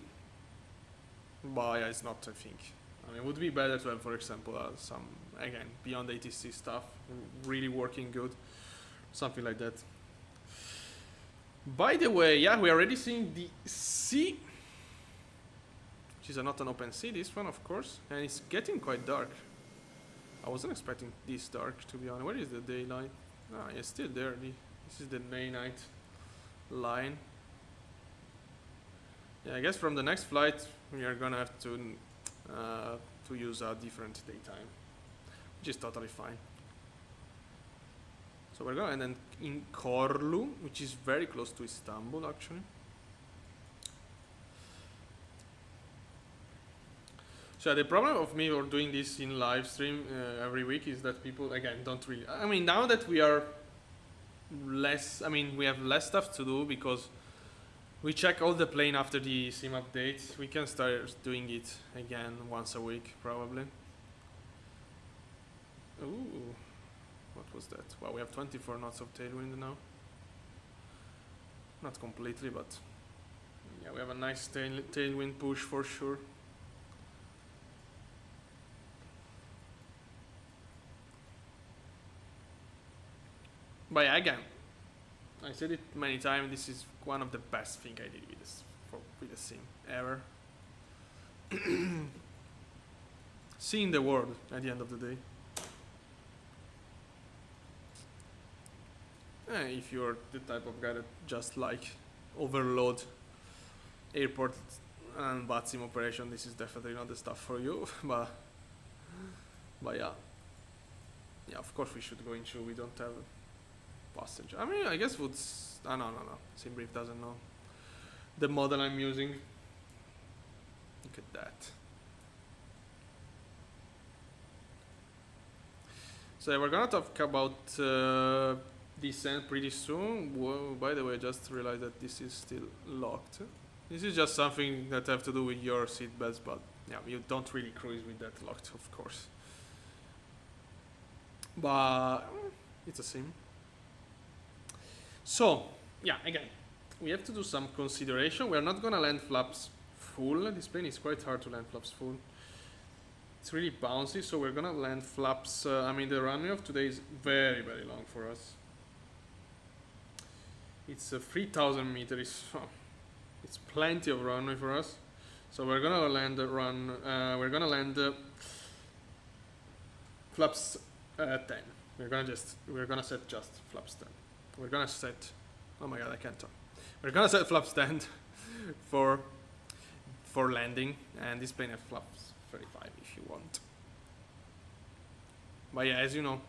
but yeah, it's not. I think. I mean, it would be better to have, for example, some again beyond ATC stuff really working good, something like that. By the way, yeah, we are already seeing the sea, which is not an open sea, this one, of course, and it's getting quite dark. I wasn't expecting this dark, to be honest. Where is the daylight? Ah, it's still there, the This is the day-night line. Yeah, I guess from the next flight we are gonna have to use a different daytime, which is totally fine. So we're gonna end in Corlu, which is very close to Istanbul actually. So the problem of me or doing this in live stream every week is that people again don't really. I mean, now that we are less, I mean, we have less stuff to do because we check all the plane after the sim update. We can start doing it again once a week probably. Ooh, what was that? Wow, we have 24 knots of tailwind now. Not completely, but yeah, we have a nice tailwind push for sure. But yeah, again, I said it many times, this is one of the best things I did with this with the sim ever. Seeing the world at the end of the day. If you're the type of guy that just like overload airport and VATSIM operation, this is definitely not the stuff for you. but yeah, of course we should go into. We don't have passenger. I mean, I guess would. No. SimBrief doesn't know the model I'm using. Look at that. So we're gonna talk about descent pretty soon. Whoa, by the way, I just realized that this is still locked. This is just something that have to do with your seatbelts, but yeah, you don't really cruise with that locked, of course. But it's a sim. So, yeah, again, we have to do some consideration. We're not gonna land flaps full. This plane is quite hard to land flaps full. It's really bouncy, so we're gonna land flaps. I mean, the runway of today is very, very long for us. It's 3,000 meters. It's plenty of runway for us. So we're gonna land we're gonna land flaps 10. We're gonna set just flaps 10. We're gonna set. Oh my god, I can't talk. We're gonna set flaps 10 for landing, and this plane has flaps 35 if you want. But yeah, as you know,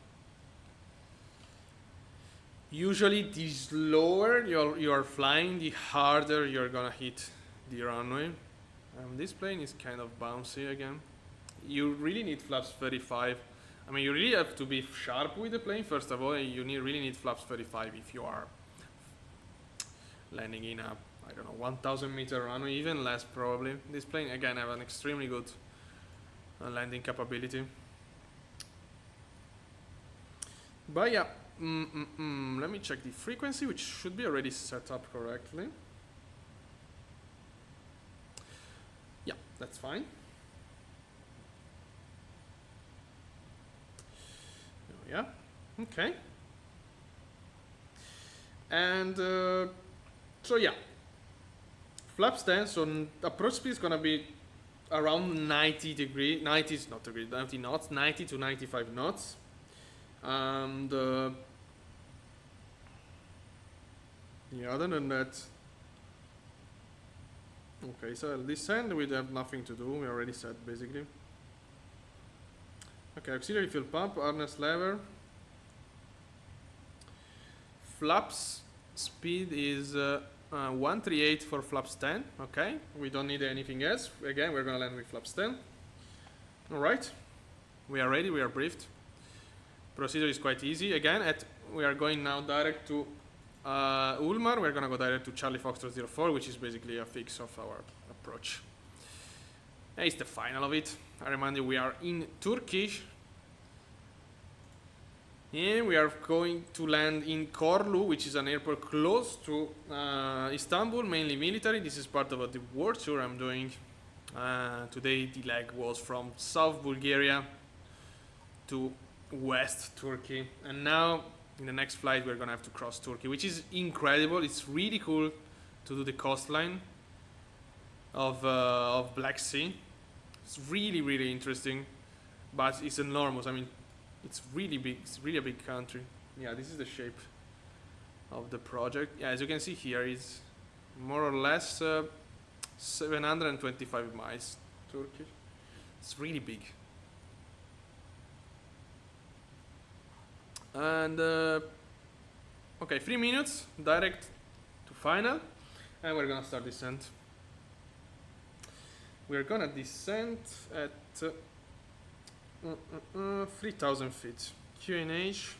usually the slower you're flying, the harder you're gonna hit the runway. This plane is kind of bouncy again. You really need flaps 35. I mean, you really have to be sharp with the plane. First of all, you really need flaps 35 if you are landing in a, I don't know, 1,000 meter runway, even less probably. This plane again have an extremely good landing capability. But yeah, let me check the frequency, which should be already set up correctly. Yeah, that's fine. Yeah, okay. And so yeah, flaps 10, so approach speed is gonna be around 90 knots, 90 to 95 knots. And yeah, other than that, okay, so descend, we have nothing to do, we already said basically. Okay, auxiliary fuel pump, harness lever. Flaps speed is 138 for flaps 10. Okay, we don't need anything else. Again, we're gonna land with flaps 10. Alright, we are ready, we are briefed. Procedure is quite easy. Again, we are going now direct to Ulmar. We're gonna go direct to Charlie Foxtrot 04, which is basically a fix of our approach. And it's the final of it. I remind you, we are in Turkey. And we are going to land in Corlu, which is an airport close to Istanbul, mainly military. This is part of the world tour I'm doing. Today the leg was from South Bulgaria to West Turkey. And now, in the next flight, we're going to have to cross Turkey, which is incredible. It's really cool to do the coastline of Black Sea. It's really, really interesting, but it's enormous. I mean, it's really big. It's really a big country. Yeah, this is the shape of the project. Yeah, as you can see here, it's more or less 725 miles Turkish. It's really big. And okay, 3 minutes direct to final, and we're gonna start descent. We're gonna descend at 3,000 feet. QNH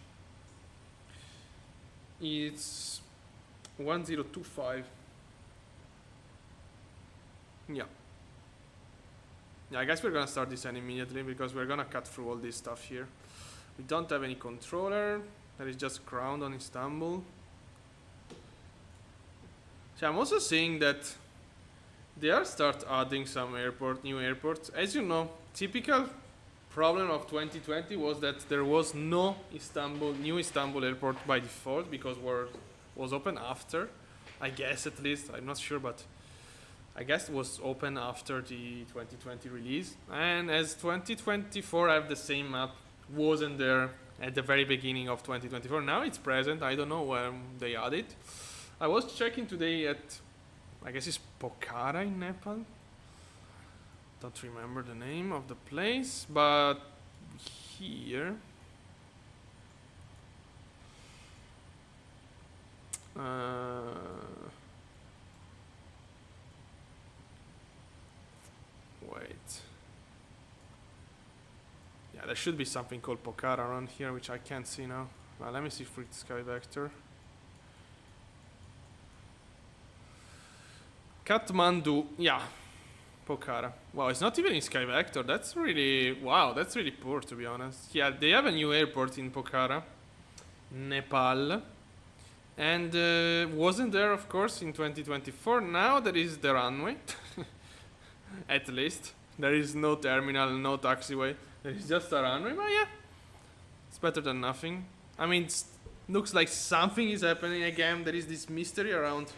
it's 1025. Yeah, I guess we're gonna start descent immediately because we're gonna cut through all this stuff here. We don't have any controller. There is just ground on Istanbul. So I'm also seeing that they are start adding some new airports. As you know, typical problem of 2020 was that there was no new Istanbul airport by default because was open after. I guess at least, I'm not sure, but I guess it was open after the 2020 release. And as 2024 I have the same map, wasn't there at the very beginning of 2024. Now it's present. I don't know when they add it. I was checking today at, I guess it's Pokhara in Nepal. Don't remember the name of the place, but here wait. Yeah, there should be something called Pokhara around here, which I can't see now. Well, let me see for Sky Vector. Kathmandu, yeah, Pokhara. Wow, it's not even in Sky Vector. That's really, wow, that's really poor to be honest. Yeah, they have a new airport in Pokhara, Nepal. And wasn't there, of course, in 2024. Now there is the runway. At least. There is no terminal, no taxiway. There is just a runway, but yeah. It's better than nothing. I mean, it looks like something is happening again. There is this mystery around.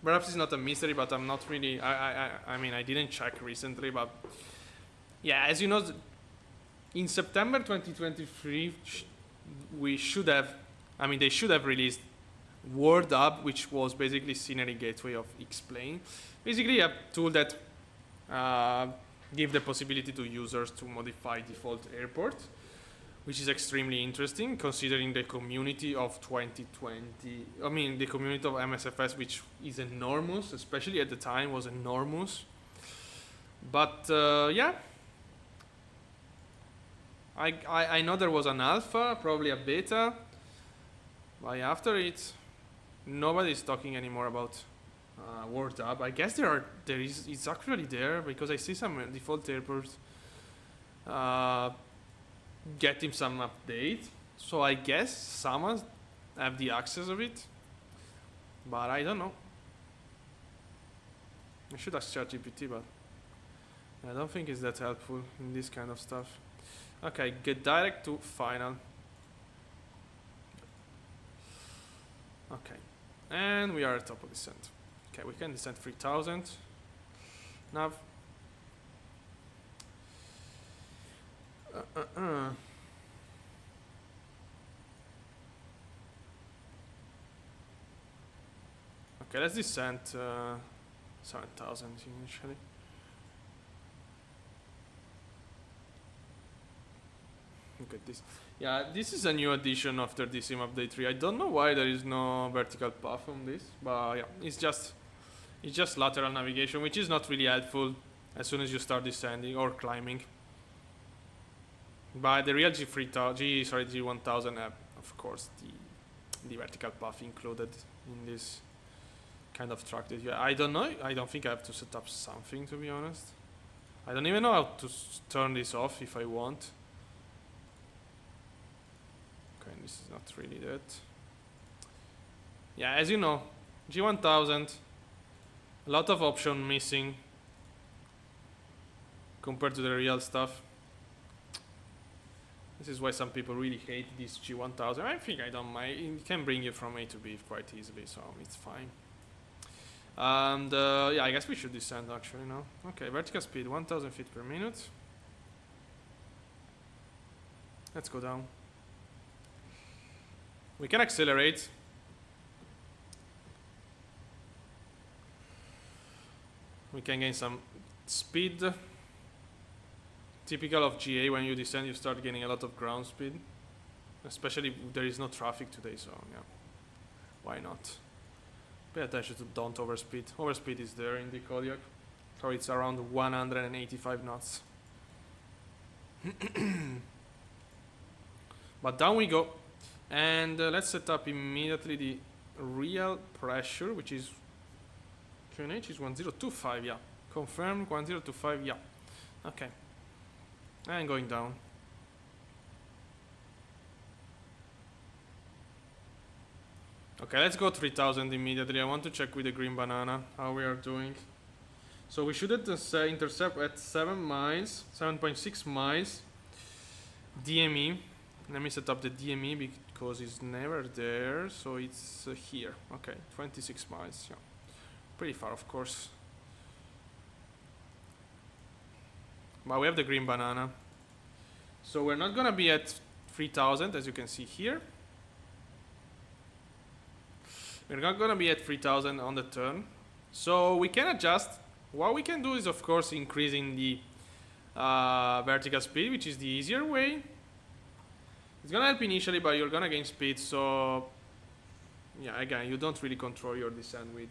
Perhaps it's not a mystery, but I'm not really... I mean, I didn't check recently, but... Yeah, as you know, in September 2023, we should have... I mean, they should have released World Hub, which was basically Scenery Gateway of X-Plane. Basically a tool that give the possibility to users to modify default airport, which is extremely interesting considering the community of 2020. I mean, the community of MSFS, which is enormous, especially at the time was enormous. But yeah, I know there was an alpha, probably a beta, but after it, nobody is talking anymore about World Hub. I guess it's actually there because I see some default airports getting some update. So I guess some have the access of it, but I don't know. I should ask ChatGPT, but I don't think it's that helpful in this kind of stuff. Okay, get direct to final. Okay, and we are at top of descent. Okay, we can descend 3,000. Nav. Okay, let's descend 7,000 initially. Look at this. Yeah, this is a new addition after VATSIM update 3. I don't know why there is no vertical path on this, but yeah, it's just lateral navigation, which is not really helpful as soon as you start descending or climbing. But the real G1000 have, of course, the vertical path included in this kind of track. I don't know. I don't think I have to set up something, to be honest. I don't even know how to turn this off if I want. Okay, this is not really that. Yeah, as you know, G1000, a lot of option missing compared to the real stuff. This is why some people really hate this G1000. I think I don't mind. It can bring you from A to B quite easily, so it's fine. And yeah, I guess we should descend actually now. Okay, vertical speed 1,000 feet per minute. Let's go down. We can accelerate. We can gain some speed. Typical of GA, when you descend you start gaining a lot of ground speed. Especially if there is no traffic today, so yeah. Why not? Pay attention to don't overspeed. Overspeed is there in the Kodiak. So it's around 185 knots. But down we go. And let's set up immediately the real pressure, which is QNH is 1025, yeah. Confirmed 1025, yeah. Okay. And going down. Okay, let's go 3000 immediately. I want to check with the green banana how we are doing. So we should intercept at 7 miles, 7.6 miles. DME. Let me set up the DME because it's never there. So it's here. Okay, 26 miles. Yeah, pretty far, of course. But we have the green banana. So we're not gonna be at 3000 as you can see here. We're not gonna be at 3000 on the turn. So we can adjust. What we can do is of course increasing the vertical speed, which is the easier way. It's gonna help initially, but you're gonna gain speed. So yeah, again, you don't really control your descent with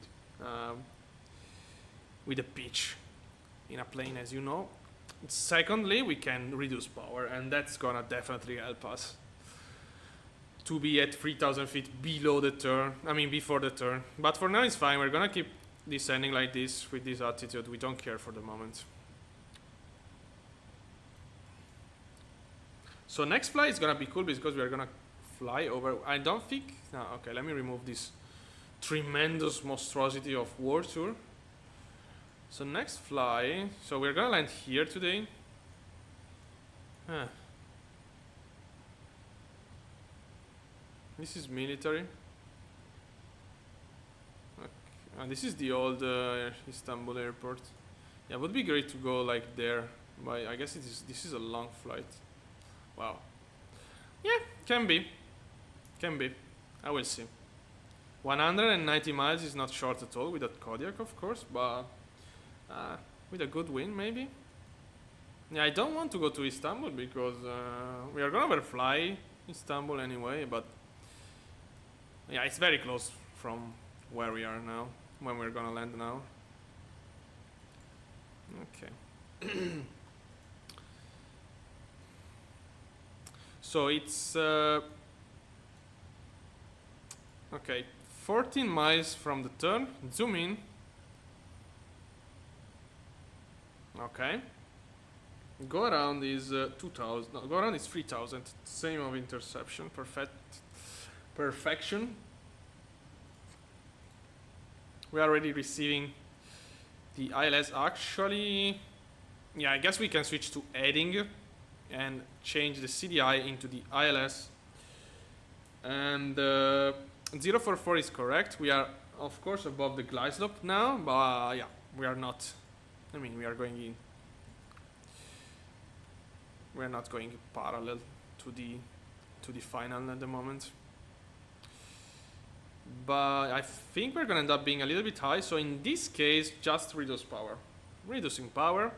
the pitch in a plane, as you know. Secondly, we can reduce power, and that's gonna definitely help us to be at 3000 feet below the turn. I mean, before the turn. But for now, it's fine. We're gonna keep descending like this with this attitude. We don't care for the moment. So next flight is gonna be cool because we are gonna fly over. I don't think. No, okay. Let me remove this tremendous monstrosity of War Tour. So next fly. So we're gonna land here today. Huh. This is military. Okay. This is the old Istanbul airport. Yeah, it would be great to go like there, but I guess this is a long flight. Wow. Yeah, can be. Can be. I will see. 190 miles is not short at all with that Kodiak, of course, but with a good wind, maybe. Yeah, I don't want to go to Istanbul because we are gonna overfly Istanbul anyway, but yeah, it's very close from where we are now, when we're gonna land now. Okay. So it's okay, 14 miles from the turn. Zoom in. Okay. Go around is 2000. No, go around is 3000. Same of interception. Perfection. We are already receiving the ILS. Actually, yeah, I guess we can switch to adding and change the CDI into the ILS. And 044 is correct. We are, of course, above the glide slope now, but yeah, we are not. I mean, we are going in. We are not going parallel to the final at the moment. But I think we're gonna end up being a little bit high. So in this case, just reduce power. Reducing power.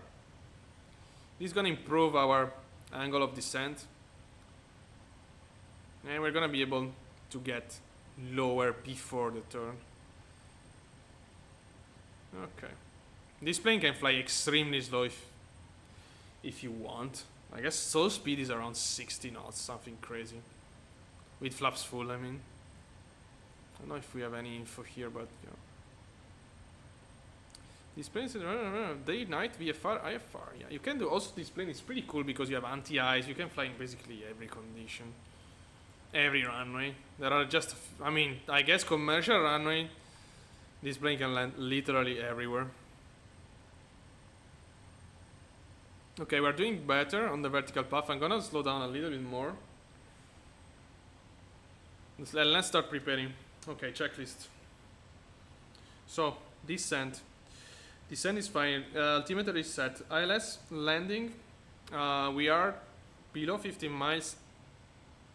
This is gonna improve our angle of descent. And we're gonna be able to get lower before the turn. Okay. This plane can fly extremely slow if you want. I guess slow speed is around 60 knots, something crazy. With flaps full, I mean. I don't know if we have any info here, but yeah. This plane is day, night, VFR, IFR. Yeah, you can do also this plane is pretty cool because you have anti-ice. You can fly in basically every condition, every runway. There are just, I mean, I guess commercial runway. This plane can land literally everywhere. Okay, we're doing better on the vertical path. I'm gonna slow down a little bit more. Let's start preparing. Okay, checklist. So, descent. Descent is fine. Altimeter is set. ILS landing. We are below 15 miles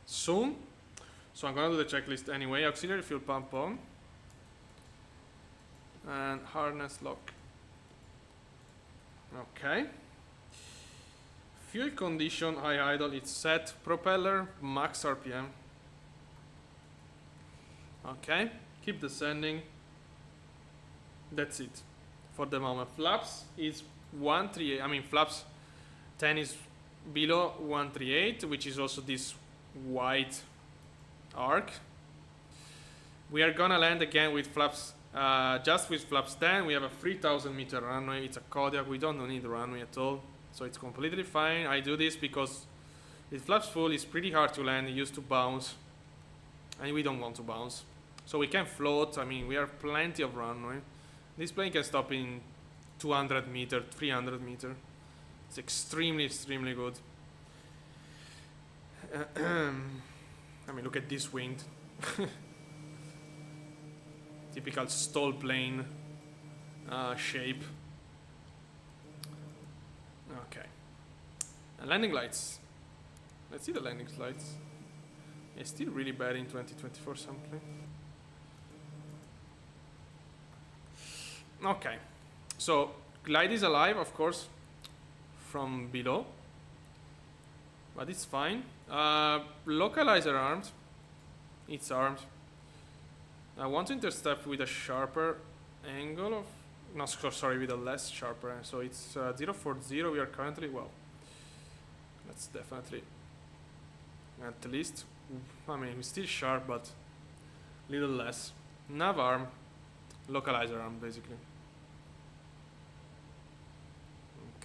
soon. So I'm gonna do the checklist anyway. Auxiliary fuel pump on. And harness lock. Okay. Fuel condition, high idle, it's set. Propeller, max RPM. Okay, keep descending. That's it for the moment. Flaps is 138. I mean, flaps 10 is below 138, which is also this white arc. We are gonna land again with flaps, just with flaps 10. We have a 3,000 meter runway. It's a Kodiak. We don't need the runway at all, so it's completely fine. I do this because with flaps full, it's pretty hard to land. It used to bounce, and we don't want to bounce. So we can float. I mean, we have plenty of runway. This plane can stop in 200 meter, 300 meter. It's extremely, extremely good. I mean, look at this wind. Typical stall plane shape. Okay. And landing lights. Let's see the landing lights. It's still really bad in 2024 something. Okay. So glide is alive, of course, from below, but it's fine. Localizer armed. It's armed. I want to intercept with a sharper angle of, no, sorry, with a less sharper. So it's 040. We are currently, well, that's definitely at least. I mean, it's still sharp, but little less. Nav arm, localizer arm, basically.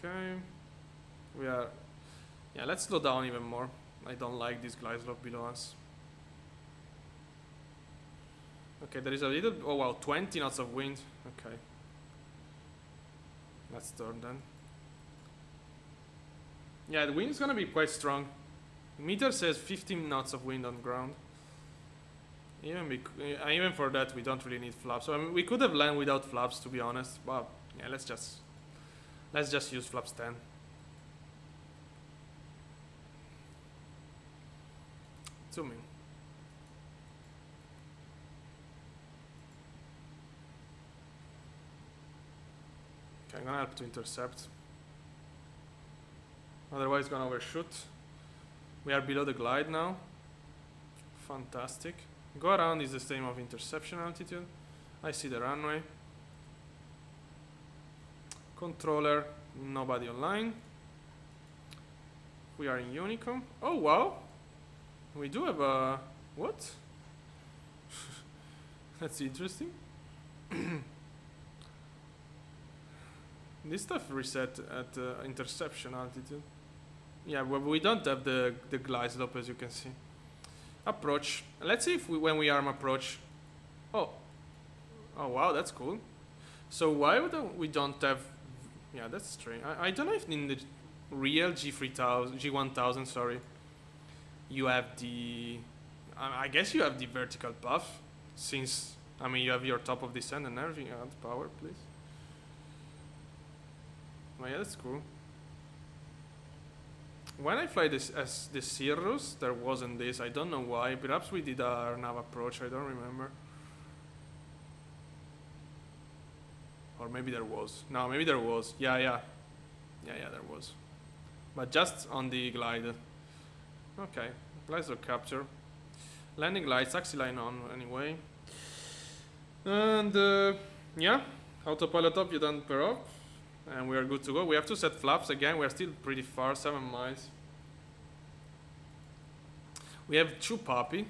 Okay, we are, yeah, let's slow down even more. I don't like this glide slope below us. Okay, there is a little, oh wow, 20 knots of wind. Okay, let's turn then. Yeah, the wind is gonna be quite strong. Meter says 15 knots of wind on ground. Even for that, we don't really need flaps. So I mean, we could have landed without flaps, to be honest. But yeah, let's just use flaps 10. Zooming. Okay, I'm gonna help to intercept. Otherwise, it's gonna overshoot. We are below the glide now. Fantastic. Go around is the same of interception altitude. I see the runway. Controller, nobody online. We are in Unicom. Oh wow, we do have a, what? That's interesting. This stuff reset at interception altitude. Yeah, well, we don't have the glide slope, as you can see. Approach. Let's see if when we arm approach. Oh wow, that's cool. So why would we don't have? Yeah, that's strange. I don't know if in the real G3000, G1000, sorry, you have the. I guess you have the vertical path, since I mean you have your top of descent and everything. Add power, please. Oh yeah, that's cool. When I fly this as the Cirrus, there wasn't this. I don't know why. Perhaps we did our nav approach. I don't remember. Or maybe there was. No, maybe there was. Yeah, there was. But just on the glide. Okay. Glide slope capture. Landing lights, taxi line on anyway. And yeah, autopilot up, you done pair up. And we are good to go. We have to set flaps again. We are still pretty far, 7 miles. We have two Poppy.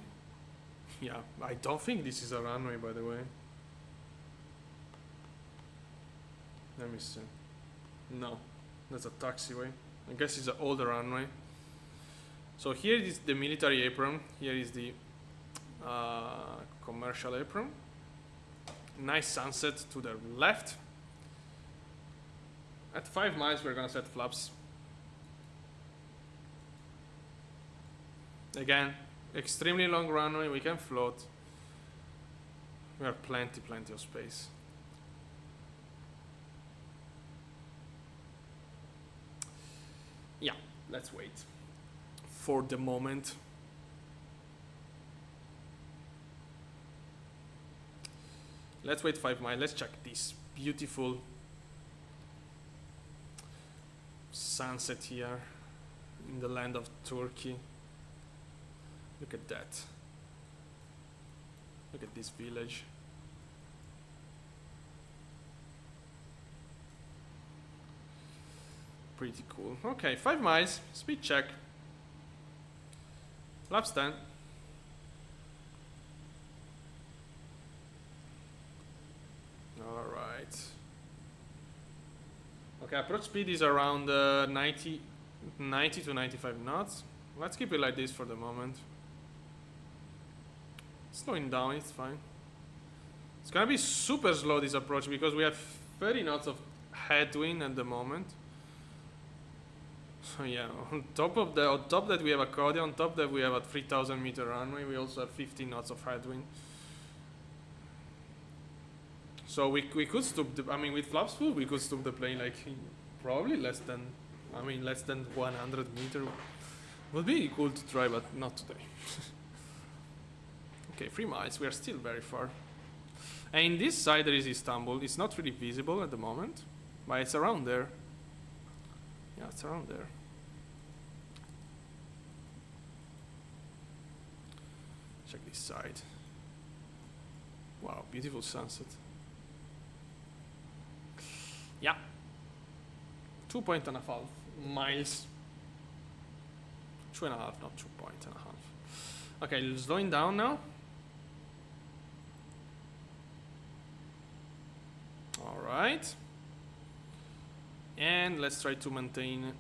Yeah, I don't think this is a runway, by the way. Let me see. No, that's a taxiway. I guess it's an older runway. So here is the military apron. Here is the commercial apron. Nice sunset to the left. At 5 miles, we're gonna set flaps. Again, extremely long runway. We can float. We have plenty of space. Yeah, let's wait for the moment. Let's wait 5 miles. Let's check this beautiful sunset here in the land of Turkey. Look at that. Look at this village. Pretty cool. Okay, 5 miles. Speed check. Lap stand. Alright. Okay, approach speed is around 90 to 95 knots. Let's keep it like this for the moment. Slowing down, it's fine. It's gonna be super slow this approach because we have 30 knots of headwind at the moment. So yeah, on top that we have a Kodiak, on top that we have a 3000 meter runway, we also have 15 knots of headwind. So we could stop I mean, with flaps full, we could stop the plane like probably less than 100 meter. Would be cool to try, but not today. Okay, 3 miles. We are still very far. And this side there is Istanbul. It's not really visible at the moment, but it's around there. Yeah, it's around there. Check this side. Wow, beautiful sunset. Yeah. 2.5 miles. 2.5, not 2.5. Okay, slowing down now. Alright. And let's try to maintain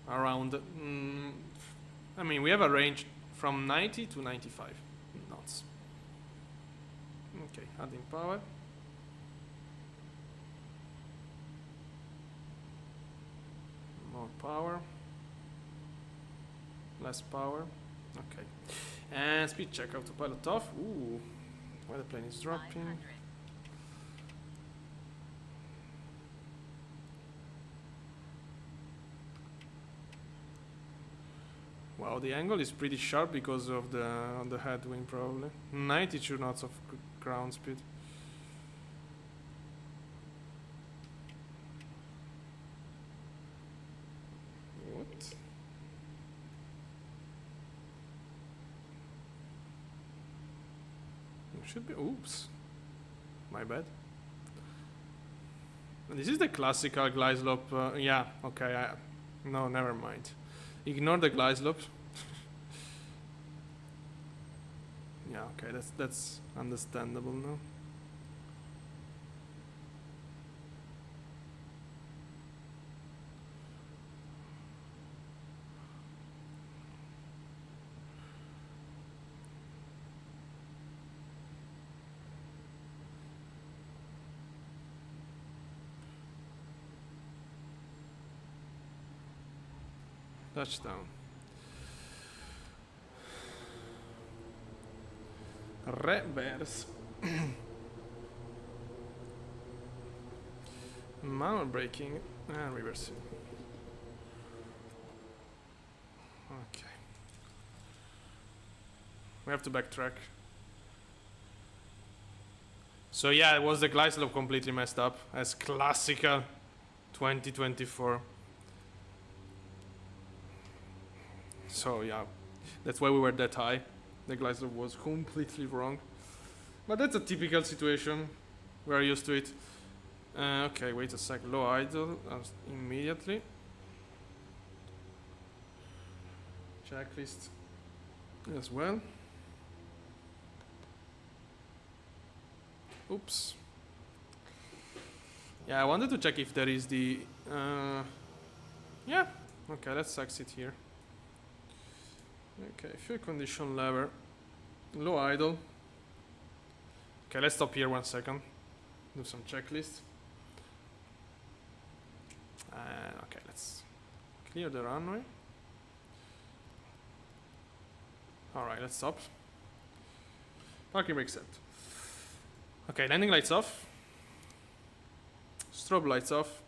around, I mean, we have a range from 90 to 95 knots. Okay, adding power. More power. Less power. Okay. And speed check, autopilot off. Ooh, why the plane is dropping. Wow, the angle is pretty sharp because of the headwind probably. 92 knots of ground speed. What? It should be. Oops. My bad. This is the classical glide slope. Yeah, okay. No, never mind. Ignore the glide slope. Yeah, okay, that's understandable now. Touchdown. Reverse. Manual braking and reversing. Okay. We have to backtrack. So yeah, it was the glide slope completely messed up, as classical 2024. So yeah, that's why we were that high. The glide slope was completely wrong. But that's a typical situation. We're used to it. Okay, wait a sec. Low idle immediately. Checklist as well. Oops. Yeah, I wanted to check if there is the... yeah. Okay, let's exit here. Okay, fuel condition lever. Low idle. Okay, let's stop here 1 second. Do some checklist. Okay, let's clear the runway. Alright, let's stop. Parking brake set. Okay, landing lights off. Strobe lights off.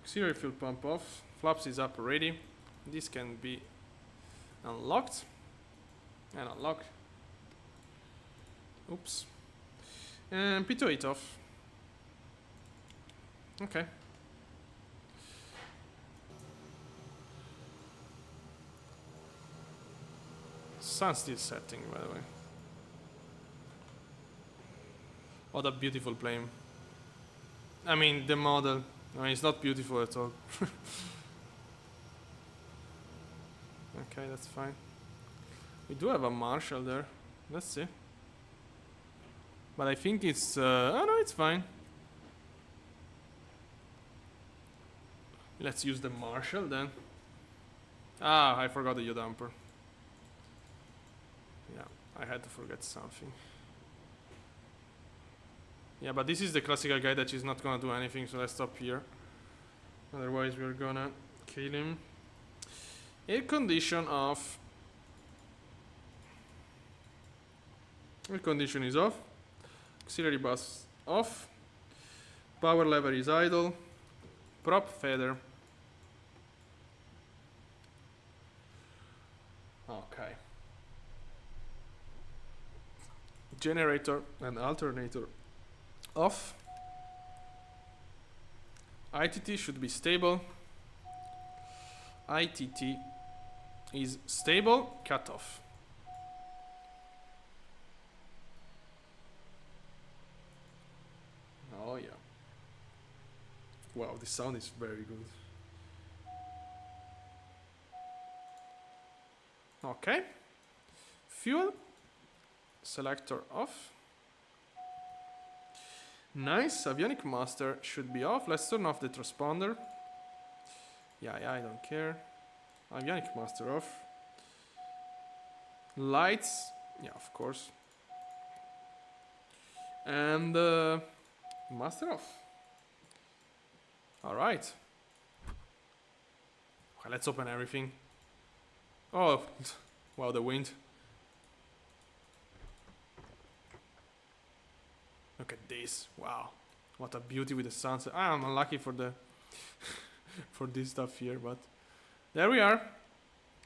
Auxiliary fuel pump off. Flaps is up already. This can be unlocked and unlocked. Oops. And P28 off. Okay. sun's still setting, by the way. What a beautiful plane. I mean, the model. I mean, it's not beautiful at all. Okay, that's fine. We do have a Marshall there. Let's see. But I think it's... oh no, it's fine. Let's use the Marshall then. Ah, I forgot the U-damper. Yeah, I had to forget something. Yeah, but this is the classical guy that is not gonna do anything, so let's stop here. Otherwise we're gonna kill him. Air condition off. Air condition is off. Auxiliary bus off. Power lever is idle. Prop feather. Okay. Generator and alternator off. ITT should be stable. ITT is stable. Cut off. Oh yeah. Wow, the sound is very good. Okay. Fuel. Selector off. Nice. Avionic master should be off. Let's turn off the transponder. Yeah, I don't care. Avionic master off. Lights. Yeah, of course. And master off. Alright. Okay, let's open everything. Oh, wow, the wind. Look at this. Wow. What a beauty with the sunset. I'm unlucky for the for this stuff here, but there we are.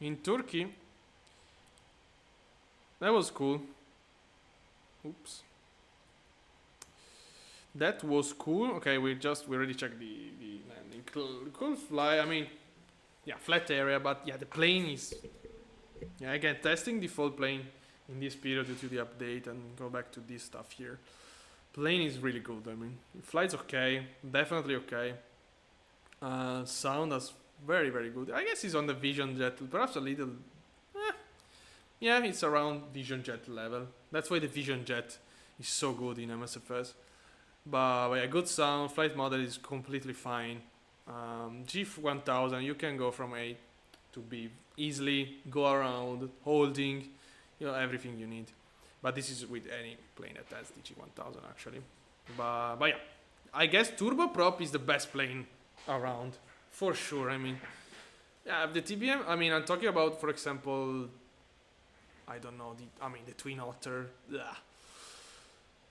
In Turkey. That was cool. Oops. That was cool. Okay, we already checked the landing. Cool fly. I mean, yeah, flat area, but yeah, the plane is... Yeah, again, testing the full plane in this period due to the update and go back to this stuff here. Plane is really good. I mean, it flies okay, definitely okay. Sound is very, very good. I guess it's on the Vision Jet, perhaps a little... yeah, it's around Vision Jet level. That's why the Vision Jet is so good in MSFS. But yeah, good sound, flight model is completely fine. G1000, you can go from A to B easily, go around, holding, you know, everything you need. But this is with any plane that has the G1000 actually. But yeah, I guess turboprop is the best plane around, for sure. I mean, yeah, the TBM, I mean, I'm talking about, for example, I don't know, the Twin Otter. Ugh.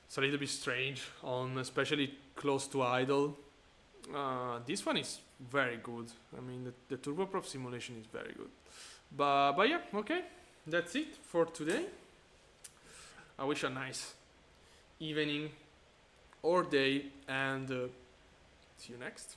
It's a little bit strange on, especially close to idle. This one is very good. I mean, the turboprop simulation is very good. But yeah, okay, that's it for today. I wish a nice evening or day, and see you next.